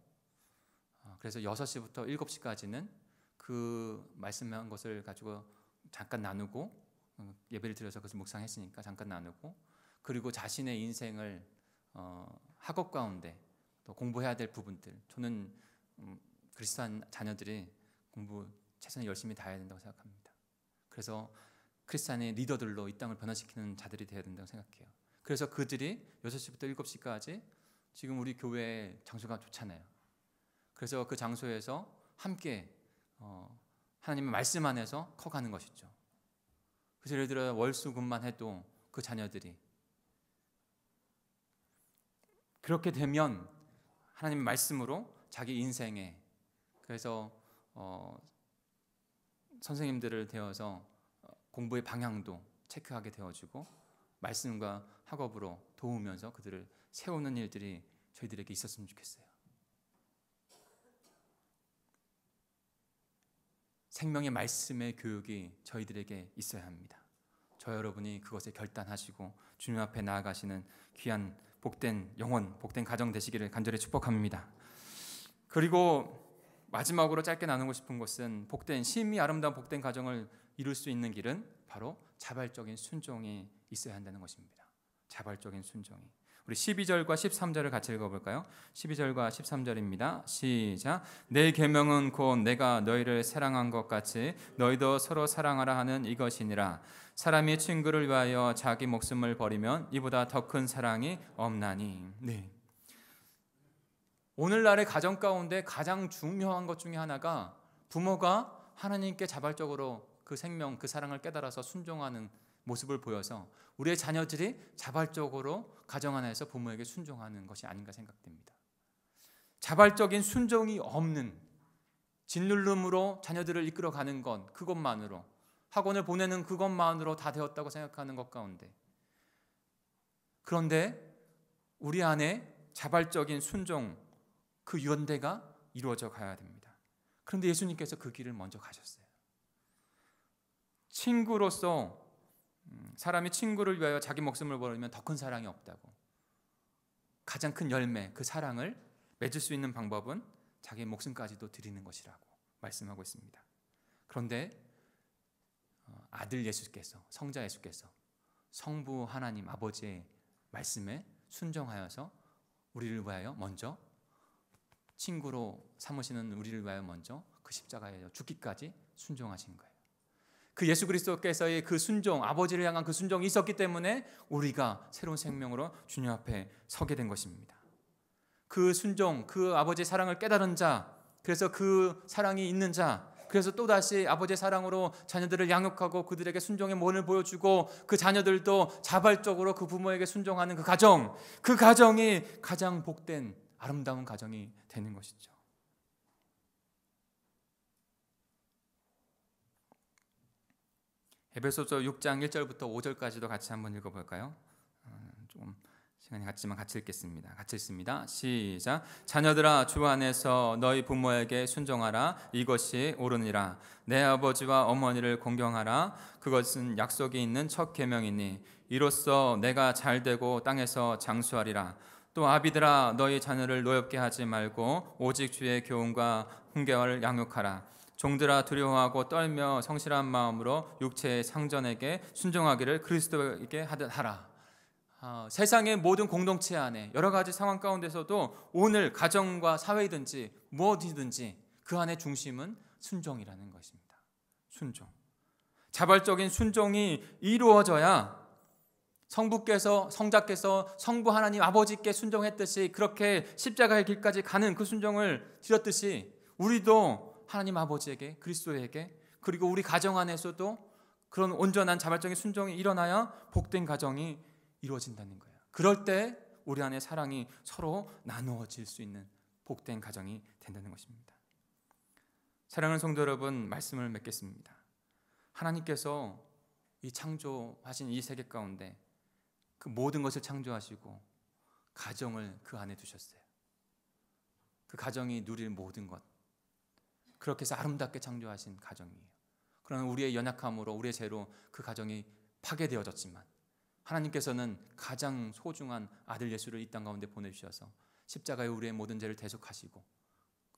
그래서 6시부터 7시까지는 그 말씀한 것을 가지고 잠깐 나누고 예배를 드려서 그것을 묵상했으니까 잠깐 나누고 그리고 자신의 인생을 학업 가운데 또 공부해야 될 부분들, 저는 그리스도인 자녀들이 공부 최선을 열심히 다해야 된다고 생각합니다. 그래서 크리스찬의 리더들로 이 땅을 변화시키는 자들이 되어야 된다고 생각해요. 그래서 그들이 6시부터 7시까지 지금 우리 교회 장소가 좋잖아요. 그래서 그 장소에서 함께 하나님의 말씀 안에서 커가는 것이죠. 그래서 예를 들어 월수금만 해도 그 자녀들이 그렇게 되면 하나님의 말씀으로 자기 인생에, 그래서 선생님들을 되어서 공부의 방향도 체크하게 되어주고 말씀과 학업으로 도우면서 그들을 세우는 일들이 저희들에게 있었으면 좋겠어요. 생명의 말씀의 교육이 저희들에게 있어야 합니다. 저 여러분이 그것에 결단하시고 주님 앞에 나아가시는 귀한 복된 영혼, 복된 가정 되시기를 간절히 축복합니다. 그리고 마지막으로 짧게 나누고 싶은 것은 복된, 심히 아름다운 복된 가정을 이룰 수 있는 길은 바로 자발적인 순종이 있어야 한다는 것입니다. 자발적인 순종이. 우리 12절과 13절을 같이 읽어볼까요? 12절과 13절입니다. 시작. 내 계명은 곧 내가 너희를 사랑한 것 같이 너희도 서로 사랑하라 하는 이것이니라. 사람이 친구를 위하여 자기 목숨을 버리면 이보다 더 큰 사랑이 없나니. 네. 오늘날의 가정 가운데 가장 중요한 것 중에 하나가 부모가 하나님께 자발적으로 그 생명, 그 사랑을 깨달아서 순종하는 모습을 보여서 우리의 자녀들이 자발적으로 가정 안에서 부모에게 순종하는 것이 아닌가 생각됩니다. 자발적인 순종이 없는 짓누름으로 자녀들을 이끌어가는 것, 그것만으로, 학원을 보내는 그것만으로 다 되었다고 생각하는 것 가운데, 그런데 우리 안에 자발적인 순종, 그 연대가 이루어져 가야 됩니다. 그런데 예수님께서 그 길을 먼저 가셨어요. 친구로서, 사람이 친구를 위하여 자기 목숨을 버리면 더 큰 사랑이 없다고. 가장 큰 열매, 그 사랑을 맺을 수 있는 방법은 자기 목숨까지도 드리는 것이라고 말씀하고 있습니다. 그런데 아들 예수께서, 성자 예수께서 성부 하나님 아버지의 말씀에 순종하여서 우리를 위하여 먼저, 친구로 삼으시는 우리를 위하여 먼저 그 십자가에 죽기까지 순종하신 거예요. 그 예수 그리스도께서의 그 순종, 아버지를 향한 그 순종이 있었기 때문에 우리가 새로운 생명으로 주님 앞에 서게 된 것입니다. 그 순종, 그 아버지의 사랑을 깨달은 자, 그래서 그 사랑이 있는 자, 그래서 또다시 아버지의 사랑으로 자녀들을 양육하고 그들에게 순종의 모습을 보여주고 그 자녀들도 자발적으로 그 부모에게 순종하는 그 가정이 가장 복된 아름다운 가정이 되는 것이죠. 에베소서 6장 1절부터 5절까지도 같이 한번 읽어볼까요? 조금 시간이 같지만 같이 읽겠습니다. 같이 읽습니다. 시작. 자녀들아, 주 안에서 너희 부모에게 순종하라. 이것이 옳으니라. 내 아버지와 어머니를 공경하라. 그것은 약속이 있는 첫 계명이니 이로써 내가 잘되고 땅에서 장수하리라. 또 아비들아, 너희 자녀를 노엽게 하지 말고 오직 주의 교훈과 훈계를 양육하라. 종들아, 두려워하고 떨며 성실한 마음으로 육체의 상전에게 순종하기를 그리스도에게 하듯 하라. 세상의 모든 공동체 안에 여러 가지 상황 가운데서도 오늘 가정과 사회이든지 무엇이든지 그 안의 중심은 순종이라는 것입니다. 순종. 자발적인 순종이 이루어져야 성부께서, 성자께서 성부 하나님 아버지께 순종했듯이, 그렇게 십자가의 길까지 가는 그 순종을 드렸듯이 우리도 하나님 아버지에게, 그리스도에게, 그리고 우리 가정 안에서도 그런 온전한 자발적인 순종이 일어나야 복된 가정이 이루어진다는 거예요. 그럴 때 우리 안에 사랑이 서로 나누어질 수 있는 복된 가정이 된다는 것입니다. 사랑하는 성도 여러분, 말씀을 맺겠습니다. 하나님께서 이 창조하신 이 세계 가운데 그 모든 것을 창조하시고 가정을 그 안에 두셨어요. 그 가정이 누릴 모든 것, 그렇게 해서 아름답게 창조하신 가정이에요. 그러나 우리의 연약함으로, 우리의 죄로 그 가정이 파괴되어졌지만 하나님께서는 가장 소중한 아들 예수를 이 땅 가운데 보내주셔서 십자가에 우리의 모든 죄를 대속하시고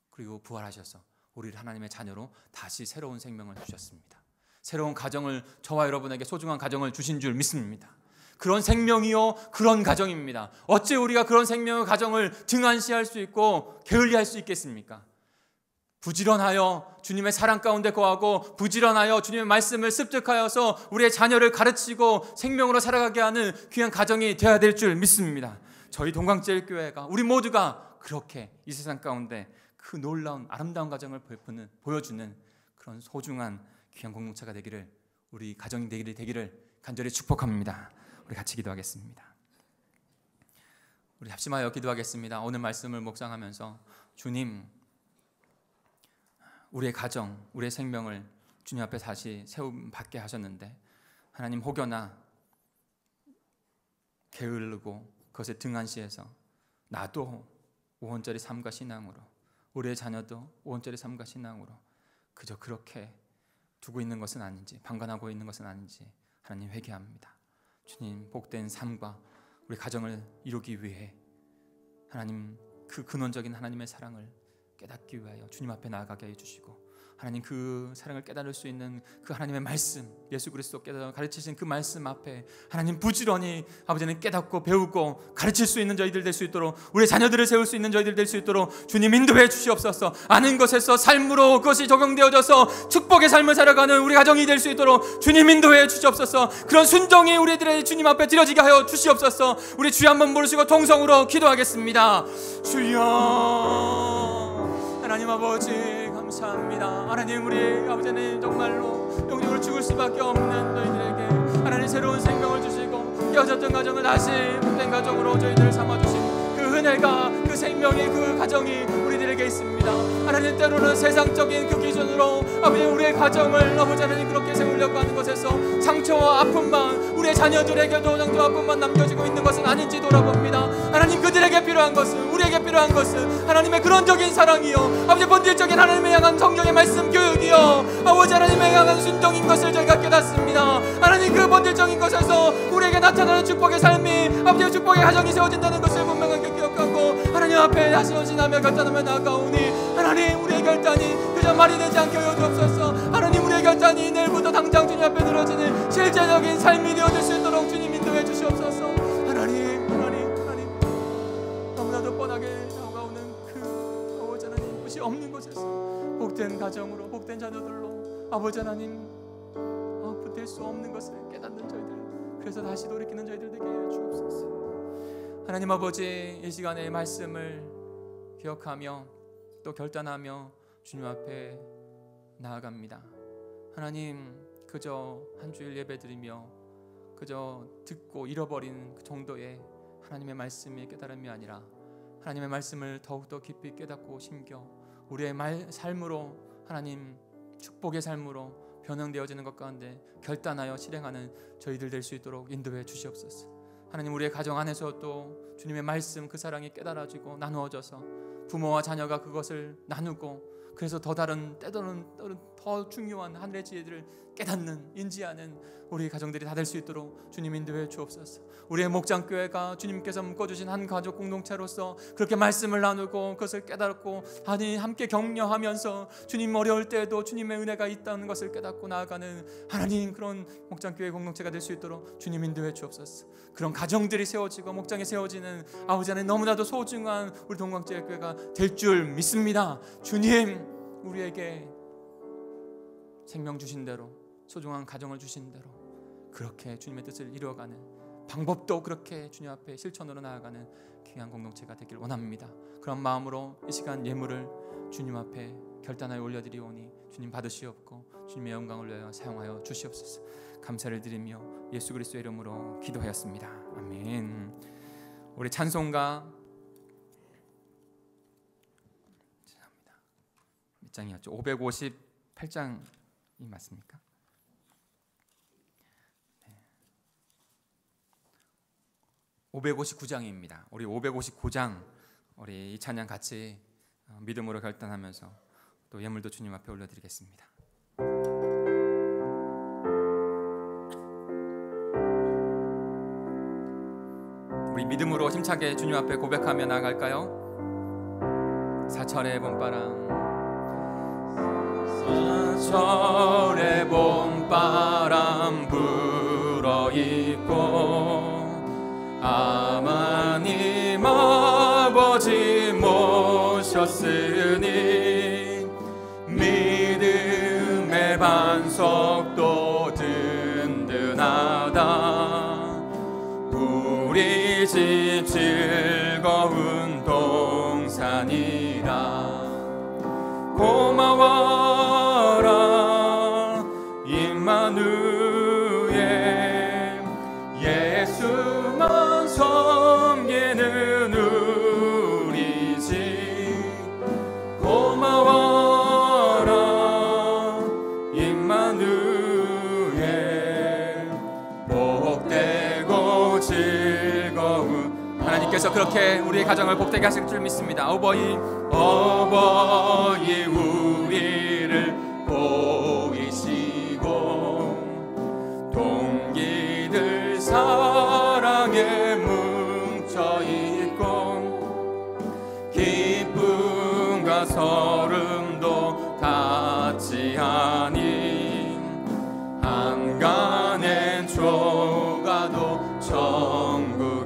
그리고 부활하셔서 우리를 하나님의 자녀로 다시 새로운 생명을 주셨습니다. 새로운 가정을, 저와 여러분에게 소중한 가정을 주신 줄 믿습니다. 그런 생명이요, 그런 가정입니다. 어째 우리가 그런 생명의 가정을 등한시할 수 있고 게을리할 수 있겠습니까? 부지런하여 주님의 사랑 가운데 거하고 부지런하여 주님의 말씀을 습득하여서 우리의 자녀를 가르치고 생명으로 살아가게 하는 귀한 가정이 되어야 될 줄 믿습니다. 저희 동광제일교회가, 우리 모두가 그렇게 이 세상 가운데 그 놀라운 아름다운 가정을 보여주는 그런 소중한 귀한 공동체가 되기를 우리 우리 가정이 되기를 간절히 축복합니다. 우리 같이 기도하겠습니다. 우리 합심하여 기도하겠습니다. 오늘 말씀을 묵상하면서 주님, 우리의 가정, 우리의 생명을 주님 앞에 다시 세움받게 하셨는데 하나님 혹여나 게으르고 그것에 등한시해서 나도 5원짜리 삶과 신앙으로, 우리의 자녀도 5원짜리 삶과 신앙으로 그저 그렇게 두고 있는 것은 아닌지, 방관하고 있는 것은 아닌지 하나님 회개합니다. 주님, 복된 삶과 우리 가정을 이루기 위해 하나님 그 근원적인 하나님의 사랑을 깨닫기 위하여 주님 앞에 나아가게 해주시고, 하나님 그 사랑을 깨달을 수 있는 그 하나님의 말씀, 예수 그리스도께서 가르치신 그 말씀 앞에 하나님 부지런히 아버지는 깨닫고 배우고 가르칠 수 있는 저희들 될 수 있도록, 우리 자녀들을 세울 수 있는 저희들 될 수 있도록 주님 인도해 주시옵소서. 아는 것에서 삶으로 그것이 적용되어져서 축복의 삶을 살아가는 우리 가정이 될 수 있도록 주님 인도해 주시옵소서. 그런 순종이 우리들의 주님 앞에 드려지게 하여 주시옵소서. 우리 주여 한번 부르시고 통성으로 기도하겠습니다. 주여, 하나님 아버지 감사합니다. 하나님, 우리 아버지는 정말로 영적으로 죽을 수밖에 없는 저희들에게 하나님 새로운 생명을 주시고 깨어졌던 가정을 다시 복된 가정으로 저희들을 삼아주신 그 은혜가, 그 생명이, 그 가정이 우리들에게 있습니다. 하나님, 때로는 세상적인 그 기준으로 아버지 우리의 가정을 아버지 하나님 그렇게 세우려고 하는 것에서 상처와 아픔만, 우리의 자녀들에게도 상처와 아픔만 남겨지고 있는 것은 아닌지 돌아봅니다. 하나님, 그들에게 필요한 것은, 우리에게 필요한 것은 하나님의 근원적인 사랑이요, 아버지 본질적인 하나님의 향한 성경의 말씀 교육이요, 아버지 하나님의 향한 순종인 것을 저희가 깨닫습니다. 하나님, 그 본질적인 것에서 우리에게 나타나는 축복의 삶이, 아버지의 축복의 가정이 세워진다는 것을 분명하게 기억하고 하나님 앞에 다시 헌신하며 결단하며 나아가오니, 하나님, 우리의 결단이 그저 말이 되지 않게 하여 주옵소서. 하나님, 우리의 결단이 내일부터 당장 주님 앞에 늘어지는 실제적인 삶이 되어질 수 있도록 주님 인도해 주시옵소서. 하나님, 너무나도 뻔하게 다가오는 그 아버지 하나님 뜻이 없는 곳에서 복된 가정으로, 복된 자녀들로 아버지 하나님 붙들 수 없는 것을 깨닫는 저희들, 그래서 다시 돌이키는 저희들 되게 해 주옵소서. 하나님 아버지, 이 시간에 말씀을 기억하며 또 결단하며 주님 앞에 나아갑니다. 하나님, 그저 한 주일 예배드리며 그저 듣고 잃어버린 그 정도의 하나님의 말씀의 깨달음이 아니라 하나님의 말씀을 더욱더 깊이 깨닫고 심겨 우리의 삶으로, 하나님 축복의 삶으로 변형되어지는 것 가운데 결단하여 실행하는 저희들 될 수 있도록 인도해 주시옵소서. 하나님, 우리의 가정 안에서 또 주님의 말씀, 그 사랑이 깨달아지고 나누어져서 부모와 자녀가 그것을 나누고, 그래서 더 다른, 때로는 더 중요한 하늘의 지혜들을 깨닫는, 인지하는 우리 가정들이 다 될 수 있도록 주님 인도해 주옵소서. 우리의 목장교회가 주님께서 묶어주신 한 가족 공동체로서 그렇게 말씀을 나누고 그것을 깨닫고 함께 격려하면서 주님 어려울 때에도 주님의 은혜가 있다는 것을 깨닫고 나아가는 하나님, 그런 목장교회 공동체가 될 수 있도록 주님 인도해 주옵소서. 그런 가정들이 세워지고 목장이 세워지는 아버지 하나님, 너무나도 소중한 우리 동광제일교회가 될 줄 믿습니다. 주님, 우리에게 생명 주신 대로, 소중한 가정을 주신 대로 그렇게 주님의 뜻을 이루어가는 방법도 그렇게 주님 앞에 실천으로 나아가는 귀한 공동체가 되길 원합니다. 그런 마음으로 이 시간 예물을 주님 앞에 결단하여 올려드리오니 주님 받으시옵고 주님의 영광을 위하여 사용하여 주시옵소서. 감사를 드리며 예수 그리스도의 이름으로 기도하였습니다. 아멘. 우리 찬송가 몇 장이었죠? 558장이 맞습니까? 네. 559장입니다. 우리 559장 우리 이 찬양 같이 믿음으로 결단하면서 또 예물도 주님 앞에 올려드리겠습니다. 우리 믿음으로 힘차게 주님 앞에 고백하며 나아갈까요? 사철의 봄바람, 사철의 봄바람 불어있고 하나님 아버지 모셨으니 믿음의 반석도 든든하다. 우리 집 즐거운 동산이라. 고마워라 임마누엘 하나님께서 그렇게 우리의 가정을 복되게 하실 줄 믿습니다. 어버이 우리를 보이시고 동기들 사랑에 뭉쳐있고 기쁨과 서름도 같이 하니 한간엔 조가도 천국이라.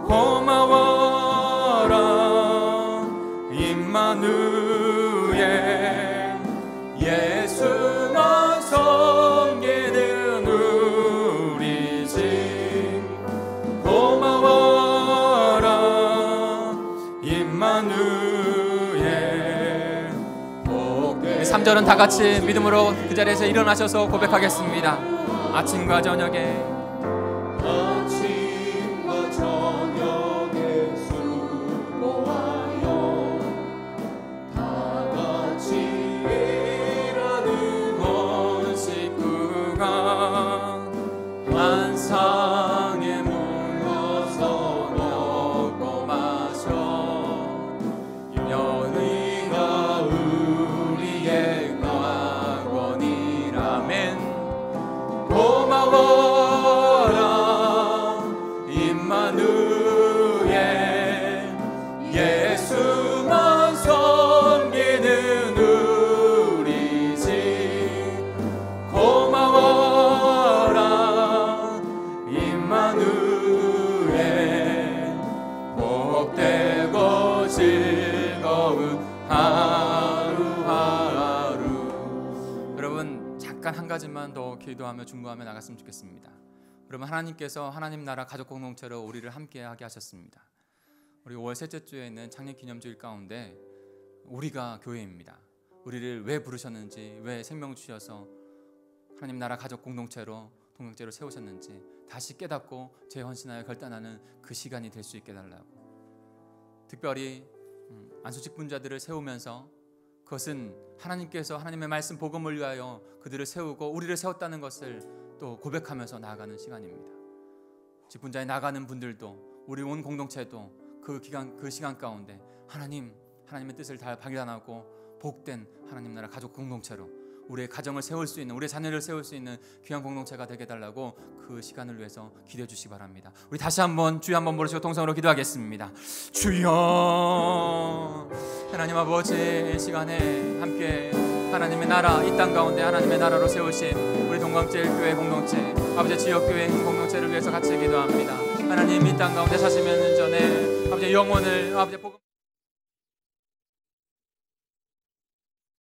고마워라 임마누엘 예수만 섬기는 우리 집. 고마워라 임마누엘. 3절은 다 같이 믿음으로 그 자리에서 일어나셔서 고백하겠습니다. 아침과 저녁에 수고하여 다 같이 일하는 온 식구가 한상에 모여서 먹고 마셔. 연희가 우리의 낙원이라멘. 고마워라 임마누엘 예수만 섬기는 우리 집. 고마워라 임마누엘 복되고 즐거운 하루하루. 여러분 잠깐 한 가지만 더 기도하며 중보하며 나갔으면 좋겠습니다. 여러분 하나님께서 하나님 나라 가족 공동체로 우리를 함께하게 하셨습니다. 우리 5월 셋째 주에 있는 창립기념주일 가운데 우리가 교회입니다. 우리를 왜 부르셨는지, 왜 생명 주셔서 하나님 나라 가족 공동체로 동역제로 세우셨는지 다시 깨닫고 재헌신하여 결단하는 그 시간이 될 수 있게 달라고. 특별히 안수직분자들을 세우면서 그것은 하나님께서 하나님의 말씀 복음을 위하여 그들을 세우고 우리를 세웠다는 것을 또 고백하면서 나아가는 시간입니다. 직분자에 나가는 분들도 우리 온 공동체도 그 시간 가운데 하나님의 뜻을 다 발견하고 복된 하나님 나라 가족 공동체로 우리의 가정을 세울 수 있는, 우리의 자녀를 세울 수 있는 귀한 공동체가 되게 해달라고 그 시간을 위해서 기도해 주시기 바랍니다. 우리 다시 한번 주여 한번 부르시고 동성으로 기도하겠습니다. 주여. 하나님 아버지, 이 시간에 함께 하나님의 나라, 이 땅 가운데 하나님의 나라로 세우신 우리 동광제일교회 공동체, 아버지 지역교회 공동체를 위해서 같이 기도합니다. 하나님 이 땅 가운데 사시면 전에 아버지 영혼을 아버지 복음